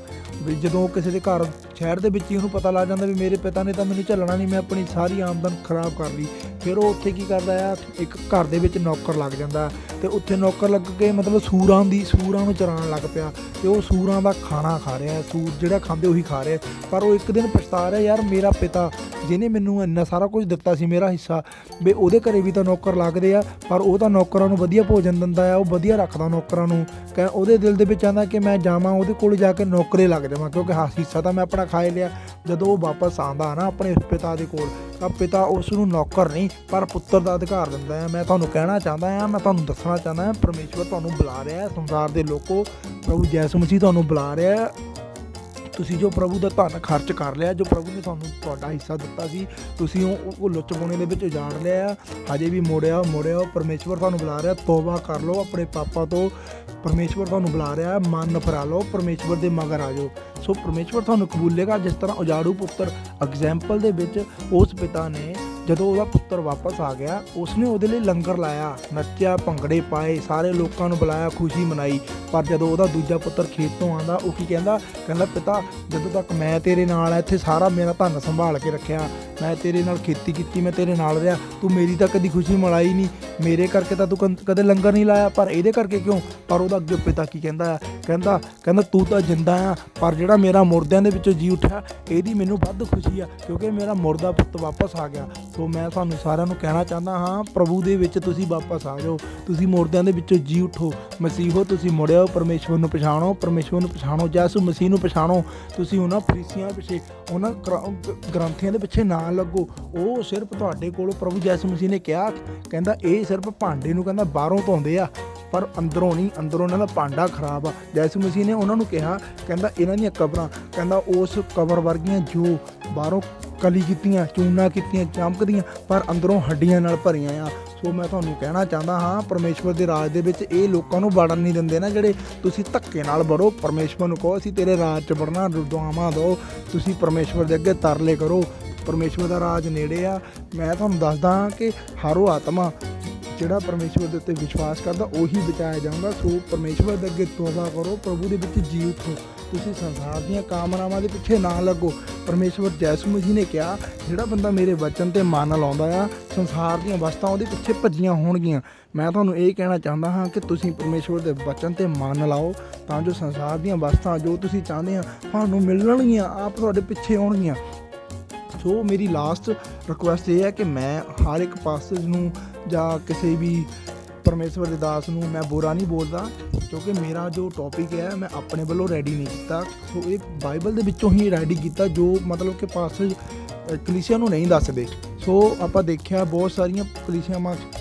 ਵੀ ਜਦੋਂ ਕਿਸੇ ਦੇ ਘਰ ਸ਼ਹਿਰ ਦੇ ਵਿੱਚ ਹੀ ਉਹਨੂੰ ਪਤਾ ਲੱਗ ਜਾਂਦਾ ਵੀ ਮੇਰੇ ਪਿਤਾ ਨੇ ਤਾਂ ਮੈਨੂੰ ਝੱਲਣਾ ਨਹੀਂ, ਮੈਂ ਆਪਣੀ ਸਾਰੀ ਆਮਦਨ ਖਰਾਬ ਕਰ ਲਈ, ਫਿਰ ਉਹ ਉੱਥੇ ਕੀ ਕਰਦਾ ਆ, ਇੱਕ ਘਰ ਦੇ ਵਿੱਚ ਨੌਕਰ ਲੱਗ ਜਾਂਦਾ ਅਤੇ ਉੱਥੇ ਨੌਕਰ ਲੱਗ ਕੇ ਮਤਲਬ ਸੂਰਾਂ ਨੂੰ ਚਰਾਉਣ ਲੱਗ ਪਿਆ ਅਤੇ ਉਹ ਸੂਰਾਂ ਦਾ ਖਾਣਾ ਖਾ ਰਿਹਾ, ਸੂਰ ਜਿਹੜਾ ਖਾਂਦੇ ਉਹੀ ਖਾ ਰਿਹਾ। ਪਰ ਉਹ ਇੱਕ ਦਿਨ ਪਛਤਾ ਰਿਹਾ, ਯਾਰ ਮੇਰਾ ਪਿਤਾ ਜਿਹਨੇ ਮੈਨੂੰ ਇੰਨਾ ਸਾਰਾ ਕੁਝ ਦਿੱਤਾ ਸੀ, ਮੇਰਾ ਹਿੱਸਾ, ਵੀ ਉਹਦੇ ਘਰੇ ਵੀ ਤਾਂ ਨੌਕਰ ਲੱਗਦੇ ਆ, ਪਰ ਉਹ ਤਾਂ ਨੌਕਰਾਂ ਨੂੰ ਵਧੀਆ ਭੋਜਨ ਦਿੰਦਾ ਆ, ਉਹ ਵਧੀਆ ਰੱਖਦਾ ਨੌਕਰਾਂ ਨੂੰ। ਉਹਦੇ ਦਿਲ ਦੇ ਵਿੱਚ ਆਉਂਦਾ ਕਿ ਮੈਂ ਜਾਵਾਂ ਉਹਦੇ ਕੋਲ ਜਾ ਕੇ ਨੌਕਰੇ ਲੱਗ ਜਾਵਾਂ, ਕਿਉਂਕਿ ਹਿੱਸਾ ਤਾਂ ਮੈਂ ਆਪਣਾ ਖਾ ਲਿਆ। ਜਦੋਂ ਉਹ ਵਾਪਸ ਆਉਂਦਾ ਨਾ ਆਪਣੇ ਪਿਤਾ ਦੇ ਕੋਲ, ਤਾਂ ਪਿਤਾ ਉਸ ਨੂੰ ਨੌਕਰ ਨਹੀਂ ਪਰ ਪੁੱਤਰ ਦਾ ਅਧਿਕਾਰ ਦਿੰਦਾ ਹੈ। ਮੈਂ ਤੁਹਾਨੂੰ ਕਹਿਣਾ ਚਾਹੁੰਦਾ ਹਾਂ, ਮੈਂ ਤੁਹਾਨੂੰ ਦੱਸਣਾ ਚਾਹੁੰਦਾ ਹਾਂ, ਪਰਮੇਸ਼ਵਰ ਤੁਹਾਨੂੰ ਬੁਲਾ ਰਿਹਾ ਹੈ। ਸੰਸਾਰ ਦੇ ਲੋਕੋ, ਪ੍ਰਭੂ ਯਿਸੂ ਮਸੀਹ ਤੁਹਾਨੂੰ ਬੁਲਾ ਰਿਹਾ ਹੈ। ਤੁਸੀਂ ਜੋ ਪ੍ਰਭੂ ਦਾ ਧਨ ਖਰਚ ਕਰ ਲਿਆ, ਜੋ ਪ੍ਰਭੂ ਨੇ ਤੁਹਾਨੂੰ ਤੁਹਾਡਾ ਹਿੱਸਾ ਦਿੱਤਾ ਸੀ, ਤੁਸੀਂ ਉਹ ਲੁੱਚ ਪੁਣੇ ਦੇ ਵਿੱਚ ਉਜਾੜ ਲਿਆ, ਹਜੇ ਵੀ ਮੋੜਿਆ। ਪਰਮੇਸ਼ਵਰ ਤੁਹਾਨੂੰ ਬੁਲਾ ਰਿਹਾ, ਤੋਬਾ ਕਰ ਲਓ ਆਪਣੇ ਪਾਪਾਂ ਤੋਂ। ਪਰਮੇਸ਼ਵਰ ਤੁਹਾਨੂੰ ਬੁਲਾ ਰਿਹਾ, ਮਨ ਫਰਾ ਲਓ, ਪਰਮੇਸ਼ਵਰ ਦੇ ਮਗਰ ਆ ਜਾਓ। ਸੋ ਪਰਮੇਸ਼ਵਰ ਤੁਹਾਨੂੰ ਕਬੂਲੇਗਾ, ਜਿਸ ਤਰ੍ਹਾਂ ਉਜਾੜੂ ਪੁੱਤਰ ਐਗਜ਼ੈਂਪਲ ਦੇ ਵਿੱਚ ਉਸ ਪਿਤਾ ਨੇ ਜਦੋਂ ਉਹਦਾ ਪੁੱਤਰ ਵਾਪਸ ਆ ਗਿਆ, ਉਸਨੇ ਉਹਦੇ ਲਈ ਲੰਗਰ ਲਾਇਆ, ਨੱਚਿਆ, ਭੰਗੜੇ ਪਾਏ, ਸਾਰੇ ਲੋਕਾਂ ਨੂੰ ਬੁਲਾਇਆ, ਖੁਸ਼ੀ ਮਨਾਈ। ਪਰ ਜਦੋਂ ਉਹਦਾ ਦੂਜਾ ਪੁੱਤਰ ਖੇਤ ਤੋਂ ਆਉਂਦਾ, ਉਹ ਕੀ ਕਹਿੰਦਾ ਪਿਤਾ ਜਦੋਂ ਤੱਕ ਮੈਂ ਤੇਰੇ ਨਾਲ ਆ, ਇੱਥੇ ਸਾਰਾ ਮੇਰਾ ਧਨ ਸੰਭਾਲ ਕੇ ਰੱਖਿਆ, ਮੈਂ ਤੇਰੇ ਨਾਲ ਖੇਤੀ ਕੀਤੀ, ਮੈਂ ਤੇਰੇ ਨਾਲ ਰਿਹਾ, ਤੂੰ ਮੇਰੀ ਤਾਂ ਕਦੀ ਖੁਸ਼ੀ ਮਨਾਈ ਨਹੀਂ, ਮੇਰੇ ਕਰਕੇ ਤਾਂ ਤੂੰ ਕਦੇ ਲੰਗਰ ਨਹੀਂ ਲਾਇਆ, ਪਰ ਇਹਦੇ ਕਰਕੇ ਕਿਉਂ? ਪਰ ਉਹਦਾ ਅੱਗੇ ਪਿਤਾ ਕੀ ਕਹਿੰਦਾ ਤੂੰ ਤਾਂ ਜਿੰਦਾ ਆ, ਪਰ ਜਿਹੜਾ ਮੇਰਾ ਮੁਰਦਿਆਂ ਦੇ ਵਿੱਚੋਂ ਜੀ ਉੱਠਿਆ, ਇਹਦੀ ਮੈਨੂੰ ਵੱਧ ਖੁਸ਼ੀ ਆ, ਕਿਉਂਕਿ ਮੇਰਾ ਮੁਰਦਾ ਪੁੱਤ ਵਾਪਸ ਆ ਗਿਆ। ਸੋ ਮੈਂ ਤੁਹਾਨੂੰ ਸਾਰਿਆਂ ਨੂੰ ਕਹਿਣਾ ਚਾਹੁੰਦਾ ਹਾਂ, ਪ੍ਰਭੂ ਦੇ ਵਿੱਚ ਤੁਸੀਂ ਵਾਪਸ ਆ ਜਾਓ, ਤੁਸੀਂ ਮੁਰਦਿਆਂ ਦੇ ਵਿੱਚੋਂ ਜੀ ਉੱਠੋ। ਮਸੀਹੋ ਤੁਸੀਂ ਮੁੜਿਓ, ਪਰਮੇਸ਼ਵਰ ਨੂੰ ਪਛਾਣੋ, ਯਿਸੂ ਮਸੀਹ ਨੂੰ ਪਛਾਣੋ। ਤੁਸੀਂ ਉਹਨਾਂ ਫਰੀਸੀਆਂ ਪਿੱਛੇ, ਉਹਨਾਂ ਗ੍ਰੰਥੀਆਂ ਦੇ ਪਿੱਛੇ ਨਾ ਲੱਗੋ। ਉਹ ਸਿਰਫ ਤੁਹਾਡੇ ਕੋਲ, ਪ੍ਰਭੂ ਯਿਸੂ ਮਸੀਹ ਨੇ ਕਿਹਾ, ਕਹਿੰਦਾ ਇਹ ਸਿਰਫ ਭਾਂਡੇ ਨੂੰ ਬਾਹਰੋਂ ਧੋਂਦੇ ਆ, ਪਰ ਅੰਦਰੋਂ ਨਹੀਂ, ਅੰਦਰੋਂ ਇਹਨਾਂ ਦਾ ਭਾਂਡਾ ਖਰਾਬ ਆ। ਯਿਸੂ ਮਸੀਹ ਨੇ ਉਹਨਾਂ ਨੂੰ ਕਿਹਾ, ਇਹਨਾਂ ਦੀਆਂ ਕਬਰਾਂ, ਉਸ ਕਬਰ ਵਰਗੀਆਂ ਜੋ ਬਾਹਰੋਂ ਕਲੀ ਕੀਤੀਆਂ, ਚੂਨਾ ਕੀਤੀਆਂ, ਚਮਕਦੀਆਂ, ਪਰ ਅੰਦਰੋਂ ਹੱਡੀਆਂ ਨਾਲ ਭਰੀਆਂ ਆ। ਸੋ ਮੈਂ ਤੁਹਾਨੂੰ ਕਹਿਣਾ ਚਾਹੁੰਦਾ ਹਾਂ, ਪਰਮੇਸ਼ਵਰ ਦੇ ਰਾਜ ਦੇ ਵਿੱਚ ਇਹ ਲੋਕਾਂ ਨੂੰ ਵੜਨ ਨਹੀਂ ਦਿੰਦੇ ਨਾ, ਜਿਹੜੇ ਤੁਸੀਂ ਧੱਕੇ ਨਾਲ ਵੜੋ। ਪਰਮੇਸ਼ਵਰ ਨੂੰ ਕਹੋ ਅਸੀਂ ਤੇਰੇ ਰਾਜ 'ਚ ਵੜਨਾ, ਦੁਆਵਾਂ ਦਿਓ, ਤੁਸੀਂ ਪਰਮੇਸ਼ਵਰ ਦੇ ਅੱਗੇ ਤਰਲੇ ਕਰੋ, ਪਰਮੇਸ਼ਵਰ ਦਾ ਰਾਜ ਨੇੜੇ ਆ। ਮੈਂ ਤੁਹਾਨੂੰ ਦੱਸਦਾ ਹਾਂ ਕਿ ਹਰ ਉਹ ਆਤਮਾ ਜਿਹੜਾ ਪਰਮੇਸ਼ਵਰ ਦੇ ਉੱਤੇ ਵਿਸ਼ਵਾਸ ਕਰਦਾ, ਉਹੀ ਬਚਾਇਆ ਜਾਊਗਾ। ਸੋ ਪਰਮੇਸ਼ਵਰ ਦੇ ਅੱਗੇ ਤੋਬਾ ਕਰੋ, ਪ੍ਰਭੂ ਦੇ ਵਿੱਚ ਜੀ ਉੱਠੋ, ਤੁਸੀਂ ਸੰਸਾਰ ਦੀਆਂ ਕਾਮਨਾਵਾਂ ਦੇ ਪਿੱਛੇ ਨਾ ਲੱਗੋ। ਪਰਮੇਸ਼ਵਰ ਯਿਸੂ ਮਸੀਹ ਨੇ ਕਿਹਾ, ਜਿਹੜਾ ਬੰਦਾ ਮੇਰੇ ਵਚਨ 'ਤੇ ਮਨ ਲਾਉਂਦਾ ਆ, ਸੰਸਾਰ ਦੀਆਂ ਵਸਤਾਂ ਉਹਦੇ ਪਿੱਛੇ ਭੱਜੀਆਂ ਹੋਣਗੀਆਂ। ਮੈਂ ਤੁਹਾਨੂੰ ਇਹ ਕਹਿਣਾ ਚਾਹੁੰਦਾ ਹਾਂ ਕਿ ਤੁਸੀਂ ਪਰਮੇਸ਼ਵਰ ਦੇ ਵਚਨ 'ਤੇ ਮਨ ਲਾਓ, ਤਾਂ ਜੋ ਸੰਸਾਰ ਦੀਆਂ ਵਸਤਾਂ ਜੋ ਤੁਸੀਂ ਚਾਹੁੰਦੇ ਆ ਤੁਹਾਨੂੰ ਮਿਲਣਗੀਆਂ, ਆਪ ਤੁਹਾਡੇ ਪਿੱਛੇ ਆਉਣਗੀਆਂ। ਸੋ ਮੇਰੀ ਲਾਸਟ ਰਿਕੁਐਸਟ ਇਹ ਹੈ ਕਿ ਮੈਂ ਹਰ ਇੱਕ ਪਾਸੇਜ ਨੂੰ ਜਾਂ ਕਿਸੇ ਵੀ ਪਰਮੇਸ਼ਵਰ ਦੇ ਦਾਸ ਨੂੰ ਮੈਂ ਬੁਰਾ ਨਹੀਂ ਬੋਲਦਾ, ਕਿਉਂਕਿ ਮੇਰਾ ਜੋ ਟੌਪਿਕ ਹੈ ਮੈਂ ਆਪਣੇ ਵੱਲੋਂ ਰੈਡੀ ਨਹੀਂ ਕੀਤਾ। ਸੋ ਇਹ ਬਾਈਬਲ ਦੇ ਵਿੱਚੋਂ ਹੀ ਰੈਡੀ ਕੀਤਾ, ਜੋ ਮਤਲਬ ਕਿ ਪਾਸੇਜ ਕਲੀਸਿਆ ਨੂੰ ਨਹੀਂ ਦੱਸਦੇ। ਸੋ ਆਪਾਂ ਦੇਖਿਆ ਬਹੁਤ ਸਾਰੀਆਂ ਕਲੀਸਿਆਵਾਂ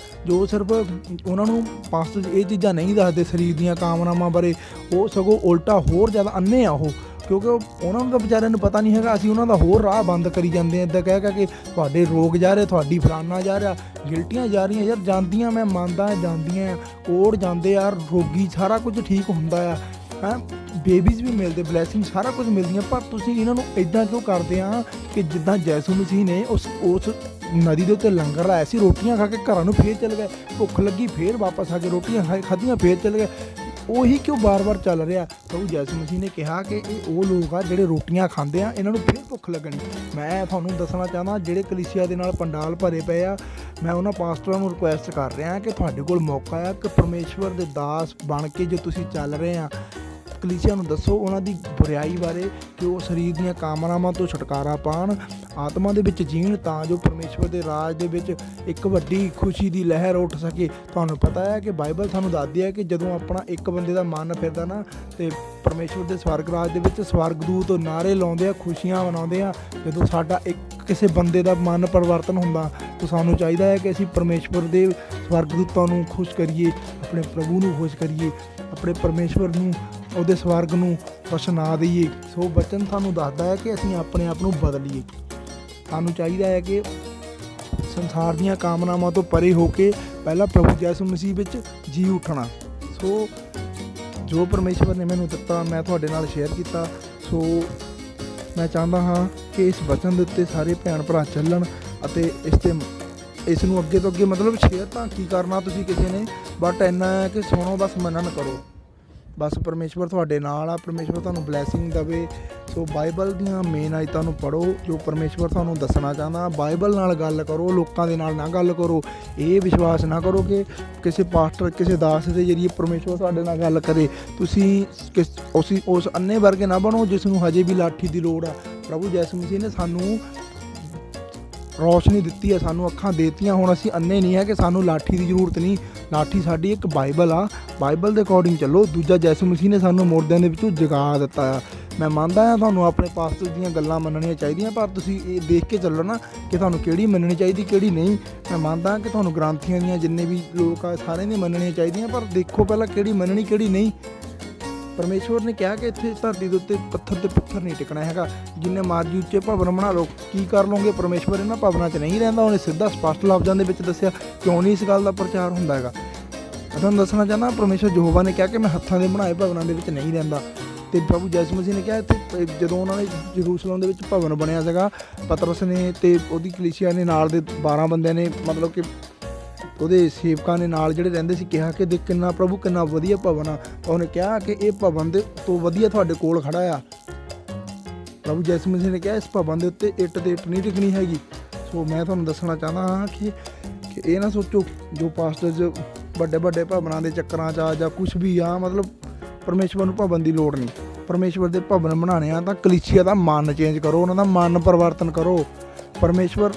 ਜੋ ਸਿਰਫ ਉਹਨਾਂ ਨੂੰ ਪਾਸੇਜ ਇਹ ਚੀਜ਼ਾਂ ਨਹੀਂ ਦੱਸਦੇ ਸਰੀਰ ਦੀਆਂ ਕਾਮਨਾਵਾਂ ਬਾਰੇ, ਉਹ ਸਗੋਂ ਉਲਟਾ ਹੋਰ ਜ਼ਿਆਦਾ ਅੰਨੇ ਆ ਉਹ, ਕਿਉਂਕਿ ਉਹਨਾਂ ਨੂੰ ਤਾਂ ਵਿਚਾਰਿਆਂ ਨੂੰ ਪਤਾ ਨਹੀਂ ਹੈਗਾ। ਅਸੀਂ ਉਹਨਾਂ ਦਾ ਹੋਰ ਰਾਹ ਬੰਦ ਕਰੀ ਜਾਂਦੇ ਹਾਂ, ਇੱਦਾਂ ਕਹਿ ਕੇ ਤੁਹਾਡੇ ਰੋਗ ਜਾ ਰਹੇ, ਤੁਹਾਡੀ ਫਲਾਨਾ ਜਾ ਰਿਹਾ, ਗਿਲਟੀਆਂ ਜਾ ਰਹੀਆਂ। ਯਾਰ ਜਾਂਦੀਆਂ, ਮੈਂ ਮੰਨਦਾ ਜਾਂਦੀਆਂ, ਕੋੜ ਜਾਂਦੇ ਯਾਰ, ਰੋਗੀ ਸਾਰਾ ਕੁਝ ਠੀਕ ਹੁੰਦਾ ਆ, ਬੇਬੀਜ਼ ਵੀ ਮਿਲਦੇ, ਬਲੈਸਿੰਗ ਸਾਰਾ ਕੁਝ ਮਿਲਦੀਆਂ, ਪਰ ਤੁਸੀਂ ਇਹਨਾਂ ਨੂੰ ਇੱਦਾਂ ਕਿਉਂ ਕਰਦੇ ਆ ਕਿ ਜਿੱਦਾਂ ਯਿਸੂ ਮਸੀਹ ਨੇ ਉਸ ਨਦੀ ਦੇ ਉੱਤੇ ਲੰਗਰ ਲਾਇਆ ਸੀ, ਰੋਟੀਆਂ ਖਾ ਕੇ ਘਰਾਂ ਨੂੰ ਫੇਰ ਚਲੇ ਗਏ, ਭੁੱਖ ਲੱਗੀ ਫੇਰ ਵਾਪਸ ਆ ਕੇ ਰੋਟੀਆਂ ਖਾਧੀਆਂ ਫੇਰ ਚਲੇ ਗਏ, ਉਹੀ ਕਿਉਂ ਬਾਰ-ਬਾਰ ਚੱਲ ਰਿਹਾ? ਪ੍ਰਭੂ ਯਿਸੂ ਮਸੀਹ ਨੇ ਕਿਹਾ ਕਿ ਇਹ ਉਹ ਲੋਕ ਆ ਜਿਹੜੇ ਰੋਟੀਆਂ ਖਾਂਦੇ ਆ, ਇਹਨਾਂ ਨੂੰ ਫਿਰ ਭੁੱਖ ਲੱਗਣੀ। ਮੈਂ ਤੁਹਾਨੂੰ ਦੱਸਣਾ ਚਾਹੁੰਦਾ, ਜਿਹੜੇ ਕਲੀਸਿਆ ਦੇ ਨਾਲ ਪੰਡਾਲ ਭਰੇ ਪਏ ਆ, ਮੈਂ ਉਹਨਾਂ ਪਾਸਟਰਾਂ ਨੂੰ ਰਿਕੁਐਸਟ ਕਰ ਰਿਹਾ ਕਿ ਤੁਹਾਡੇ ਕੋਲ ਮੌਕਾ ਆ ਕਿ ਪਰਮੇਸ਼ਵਰ ਦੇ ਦਾਸ ਬਣ ਕੇ ਜੇ ਤੁਸੀਂ ਚੱਲ ਰਹੇ ਆ, ਕਲੀਸਿਆ ਨੂੰ ਦੱਸੋ ਉਹਨਾਂ ਦੀ ਬੁਰਾਈ ਬਾਰੇ, ਕਿ ਉਹ ਸਰੀਰ ਦੀਆਂ ਕਾਮਨਾਵਾਂ ਤੋਂ ਛੁਟਕਾਰਾ ਪਾਉਣ, ਆਤਮਾ ਦੇ ਵਿੱਚ ਜੀਣ, ਤਾਂ ਜੋ ਪਰਮੇਸ਼ਵਰ ਦੇ ਰਾਜ ਦੇ ਵਿੱਚ ਇੱਕ ਵੱਡੀ ਖੁਸ਼ੀ ਦੀ ਲਹਿਰ ਉੱਠ ਸਕੇ। ਤੁਹਾਨੂੰ ਪਤਾ ਹੈ ਕਿ ਬਾਈਬਲ ਸਾਨੂੰ ਦੱਸਦੀ ਹੈ ਕਿ ਜਦੋਂ ਆਪਣਾ ਇੱਕ ਬੰਦੇ ਦਾ ਮਨ ਫਿਰਦਾ ਨਾ, ਤੇ ਪਰਮੇਸ਼ਵਰ ਦੇ ਸਵਰਗ ਰਾਜ ਦੇ ਵਿੱਚ ਸਵਰਗਦੂਤ ਨਾਅਰੇ ਲਾਉਂਦੇ ਆ, ਖੁਸ਼ੀਆਂ ਮਨਾਉਂਦੇ ਆ। ਜਦੋਂ ਸਾਡਾ ਕਿਸੇ ਬੰਦੇ ਦਾ ਮਨ ਪਰਿਵਰਤਨ ਹੁੰਦਾ, ਤਾਂ ਸਾਨੂੰ ਚਾਹੀਦਾ ਹੈ ਕਿ ਅਸੀਂ ਪਰਮੇਸ਼ਵਰ ਦੇ ਸਵਰਗਦੂਤਾਂ ਨੂੰ ਖੁਸ਼ ਕਰੀਏ, ਆਪਣੇ ਪ੍ਰਭੂ ਨੂੰ ਖੁਸ਼ ਕਰੀਏ, ਆਪਣੇ ਪਰਮੇਸ਼ਵਰ ਨੂੰ, ਉਹਦੇ ਸਵਰਗ ਨੂੰ ਕੁਛ ਨਾ ਦਈਏ। ਸੋ ਬਚਨ ਸਾਨੂੰ ਦੱਸਦਾ ਹੈ ਕਿ ਅਸੀਂ ਆਪਣੇ ਆਪ ਨੂੰ ਬਦਲੀਏ। ਸਾਨੂੰ ਚਾਹੀਦਾ ਹੈ ਕਿ ਸੰਸਾਰ ਦੀਆਂ ਕਾਮਨਾਵਾਂ ਤੋਂ ਪਰੇ ਹੋ ਕੇ ਪਹਿਲਾਂ ਪ੍ਰਭੂ ਯਿਸੂ ਮਸੀਹ ਵਿੱਚ ਜੀ ਉੱਠਣਾ। ਸੋ ਜੋ ਪਰਮੇਸ਼ਵਰ ਨੇ ਮੈਨੂੰ ਦਿੱਤਾ, ਮੈਂ ਤੁਹਾਡੇ ਨਾਲ ਸ਼ੇਅਰ ਕੀਤਾ। ਸੋ ਮੈਂ ਚਾਹੁੰਦਾ ਹਾਂ ਕਿ ਇਸ ਵਚਨ ਦੇ ਉੱਤੇ ਸਾਰੇ ਭੈਣ ਭਰਾ ਚੱਲਣ, ਅਤੇ ਇਸ ਨੂੰ ਅੱਗੇ ਤੋਂ ਅੱਗੇ ਮਤਲਬ ਸ਼ੇਅਰ ਤਾਂ ਕੀ ਕਰਨਾ ਤੁਸੀਂ ਕਿਸੇ ਨੇ, ਬਟ ਇੰਨਾ ਹੈ ਕਿ ਸੁਣੋ, ਬਸ ਮੰਨਣ ਕਰੋ। ਬਸ ਪਰਮੇਸ਼ਵਰ ਤੁਹਾਡੇ ਨਾਲ ਆ, ਪਰਮੇਸ਼ਵਰ ਤੁਹਾਨੂੰ ਬਲੈਸਿੰਗ ਦੇਵੇ। ਸੋ ਬਾਈਬਲ ਦੀਆਂ ਮੇਨ ਆਇਤਾਂ ਨੂੰ ਪੜ੍ਹੋ ਜੋ ਪਰਮੇਸ਼ਵਰ ਤੁਹਾਨੂੰ ਦੱਸਣਾ ਚਾਹੁੰਦਾ। ਬਾਈਬਲ ਨਾਲ ਗੱਲ ਕਰੋ, ਲੋਕਾਂ ਦੇ ਨਾਲ ਨਾ ਗੱਲ ਕਰੋ। ਇਹ ਵਿਸ਼ਵਾਸ ਨਾ ਕਰੋ ਕਿ ਕਿਸੇ ਪਾਸਟਰ ਕਿਸੇ ਦਾਸ ਦੇ ਜ਼ਰੀਏ ਪਰਮੇਸ਼ਵਰ ਤੁਹਾਡੇ ਨਾਲ ਗੱਲ ਕਰੇ। ਤੁਸੀਂ ਉਸ ਅੰਨੇ ਵਰਗੇ ਨਾ ਬਣੋ ਜਿਸ ਨੂੰ ਹਜੇ ਵੀ ਲਾਠੀ ਦੀ ਲੋੜ ਆ। ਪ੍ਰਭੂ ਯਿਸੂ ਮਸੀਹ ਨੇ ਸਾਨੂੰ ਰੌਸ਼ਨੀ ਦਿੱਤੀ ਹੈ, ਸਾਨੂੰ ਅੱਖਾਂ ਦੇਤੀਆਂ। ਹੁਣ ਅਸੀਂ ਅੰਨੇ ਨਹੀਂ ਹੈ ਕਿ ਸਾਨੂੰ ਲਾਠੀ ਦੀ ਜ਼ਰੂਰਤ ਨਹੀਂ। ਲਾਠੀ ਸਾਡੀ ਇੱਕ ਬਾਈਬਲ ਆ, ਬਾਈਬਲ ਦੇ ਅਕੋਰਡਿੰਗ ਚੱਲੋ। ਦੂਜਾ ਯਿਸੂ ਮਸੀਹ ਨੇ ਸਾਨੂੰ ਮੁਰਦਿਆਂ ਦੇ ਵਿੱਚੋਂ ਜਗਾ ਦਿੱਤਾ ਆ। ਮੈਂ ਮੰਨਦਾ ਹਾਂ ਤੁਹਾਨੂੰ ਆਪਣੇ ਪਾਸਟਰ ਦੀਆਂ ਗੱਲਾਂ ਮੰਨਣੀਆਂ ਚਾਹੀਦੀਆਂ, ਪਰ ਤੁਸੀਂ ਇਹ ਦੇਖ ਕੇ ਚੱਲੋ ਨਾ ਕਿ ਤੁਹਾਨੂੰ ਕਿਹੜੀ ਮੰਨਣੀ ਚਾਹੀਦੀ ਕਿਹੜੀ ਨਹੀਂ। ਮੈਂ ਮੰਨਦਾ ਕਿ ਤੁਹਾਨੂੰ ਗ੍ਰੰਥੀਆਂ ਦੀਆਂ ਜਿੰਨੇ ਵੀ ਲੋਕ ਆ ਸਾਰਿਆਂ ਦੀਆਂ ਮੰਨਣੀਆਂ ਚਾਹੀਦੀਆਂ, ਪਰ ਦੇਖੋ ਪਹਿਲਾਂ ਕਿਹੜੀ ਮੰਨਣੀ ਕਿਹੜੀ ਨਹੀਂ। ਪਰਮੇਸ਼ਵਰ ਨੇ ਕਿਹਾ ਕਿ ਇੱਥੇ ਧਰਤੀ ਦੇ ਉੱਤੇ ਪੱਥਰ ਤੇ ਪੱਥਰ ਨਹੀਂ ਟਿਕਣਾ ਹੈਗਾ। ਜਿੰਨੇ ਮਰਜ਼ੀ ਉੱਚੇ ਭਵਨ ਬਣਾ ਲਓ, ਕੀ ਕਰ ਲਓਗੇ? ਪਰਮੇਸ਼ਵਰ ਇਹਨਾਂ ਭਵਨਾਂ 'ਚ ਨਹੀਂ ਰਹਿੰਦਾ। ਉਹਨੇ ਸਿੱਧਾ ਸਪਸ਼ਟ ਲਫ਼ਜ਼ਾਂ ਦੇ ਵਿੱਚ ਦੱਸਿਆ ਕਿਉਂ ਨਹੀਂ ਇਸ ਗੱਲ ਦਾ ਪ੍ਰਚਾਰ ਹੁੰਦਾ ਹੈਗਾ। ਮੈਂ ਤੁਹਾਨੂੰ ਦੱਸਣਾ ਚਾਹੁੰਦਾ ਪਰਮੇਸ਼ਵਰ ਯਹੋਵਾ ਨੇ ਕਿਹਾ ਕਿ ਮੈਂ ਹੱਥਾਂ ਦੇ ਬਣਾਏ ਭਵਨਾਂ ਦੇ ਵਿੱਚ ਨਹੀਂ ਰਹਿੰਦਾ। ਅਤੇ ਪ੍ਰਭੂ ਯਿਸੂ ਮਸੀਹ ਨੇ ਕਿਹਾ ਇੱਥੇ ਜਦੋਂ ਉਹਨਾਂ ਨੇ ਯਰੂਸ਼ਲਮ ਦੇ ਵਿੱਚ ਭਵਨ ਬਣਿਆ ਸੀਗਾ, ਪਤਰਸ ਨੇ ਅਤੇ ਉਹਦੀ ਕਲੀਸਿਆ ਨੇ ਨਾਲ ਦੇ 12 ਬੰਦਿਆਂ ਨੇ ਮਤਲਬ ਕਿ ਉਹਦੇ ਸੇਵਕਾਂ ਨੇ ਨਾਲ ਜਿਹੜੇ ਰਹਿੰਦੇ ਸੀ ਕਿਹਾ ਕਿ ਦੇਖ ਕਿੰਨਾ ਪ੍ਰਭੂ ਕਿੰਨਾ ਵਧੀਆ ਭਵਨ ਆ। ਉਹਨੇ ਕਿਹਾ ਕਿ ਇਹ ਭਵਨ ਦੇ ਤੋਂ ਵਧੀਆ ਤੁਹਾਡੇ ਕੋਲ ਖੜਾ ਆ। ਪ੍ਰਭੂ ਯਿਸੂ ਮਸੀਹ ਨੇ ਕਿਹਾ ਇਸ ਭਵਨ ਦੇ ਉੱਤੇ ਇੱਟ ਤੇ ਇੱਟ ਨਹੀਂ ਟਿਕਣੀ ਹੈਗੀ। ਸੋ ਮੈਂ ਤੁਹਾਨੂੰ ਦੱਸਣਾ ਚਾਹੁੰਦਾ ਹਾਂ ਕਿ ਇਹ ਨਾ ਸੋਚੋ ਜੋ ਪਾਸਟਰ ਵੱਡੇ ਵੱਡੇ ਭਵਨਾਂ ਦੇ ਚੱਕਰਾਂ 'ਚ ਆ ਜਾਂ ਕੁਛ ਵੀ ਆ, ਮਤਲਬ ਪਰਮੇਸ਼ਵਰ ਨੂੰ ਭਵਨ ਦੀ ਲੋੜ ਨਹੀਂ। ਪਰਮੇਸ਼ਵਰ ਦੇ ਭਵਨ ਬਣਾਉਣੇ ਆ ਤਾਂ ਕਲੀਸਿਆ ਦਾ ਮਨ ਚੇਂਜ ਕਰੋ, ਉਹਨਾਂ ਦਾ ਮਨ ਪਰਿਵਰਤਨ ਕਰੋ। ਪਰਮੇਸ਼ਵਰ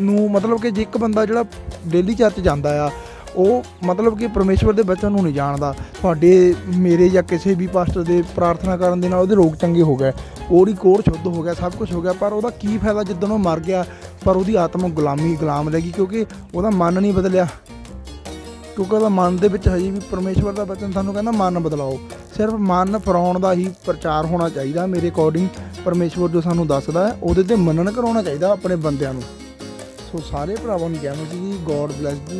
ਨੂੰ ਮਤਲਬ ਕਿ ਜੇ ਇੱਕ ਬੰਦਾ ਜਿਹੜਾ ਡੇਲੀ ਚਰਚ ਜਾਂਦਾ ਆ ਉਹ ਮਤਲਬ ਕਿ ਪਰਮੇਸ਼ਵਰ ਦੇ ਬਚਨ ਨੂੰ ਨਹੀਂ ਜਾਣਦਾ। ਤੁਹਾਡੇ ਮੇਰੇ ਜਾਂ ਕਿਸੇ ਵੀ ਪਾਸਟਰ ਦੇ ਪ੍ਰਾਰਥਨਾ ਕਰਨ ਦੇ ਨਾਲ ਉਹਦੇ ਰੋਗ ਚੰਗੇ ਹੋ ਗਏ, ਉਹਦੀ ਕੋੜ ਸ਼ੁੱਧ ਹੋ ਗਿਆ, ਸਭ ਕੁਝ ਹੋ ਗਿਆ, ਪਰ ਉਹਦਾ ਕੀ ਫਾਇਦਾ ਜਿੱਦਣ ਉਹ ਮਰ ਗਿਆ ਪਰ ਉਹਦੀ ਆਤਮਾ ਗੁਲਾਮ ਰਹਿ ਗਈ ਕਿਉਂਕਿ ਉਹਦਾ ਮਨ ਨਹੀਂ ਬਦਲਿਆ। ਕਿਉਂਕਿ ਉਹਦਾ ਮਨ ਦੇ ਵਿੱਚ ਹਜੇ ਵੀ ਪਰਮੇਸ਼ਵਰ ਦਾ ਬਚਨ ਸਾਨੂੰ ਕਹਿੰਦਾ ਮਨ ਬਦਲਾਓ। ਸਿਰਫ ਮਨ ਫਿਰਾਉਣ ਦਾ ਹੀ ਪ੍ਰਚਾਰ ਹੋਣਾ ਚਾਹੀਦਾ ਮੇਰੇ ਅਕੋਰਡਿੰਗ। ਪਰਮੇਸ਼ਵਰ ਜੋ ਸਾਨੂੰ ਦੱਸਦਾ ਹੈ ਉਹਦੇ 'ਤੇ ਮੰਨਣ ਕਰਾਉਣਾ ਚਾਹੀਦਾ ਆਪਣੇ ਬੰਦਿਆਂ ਨੂੰ। ਸੋ ਸਾਰੇ ਭਰਾਵਾਂ ਨੂੰ ਕਹਿਣਾ ਸੀ ਜੀ ਗੋਡ ਬਲੈਸ ਯੂ।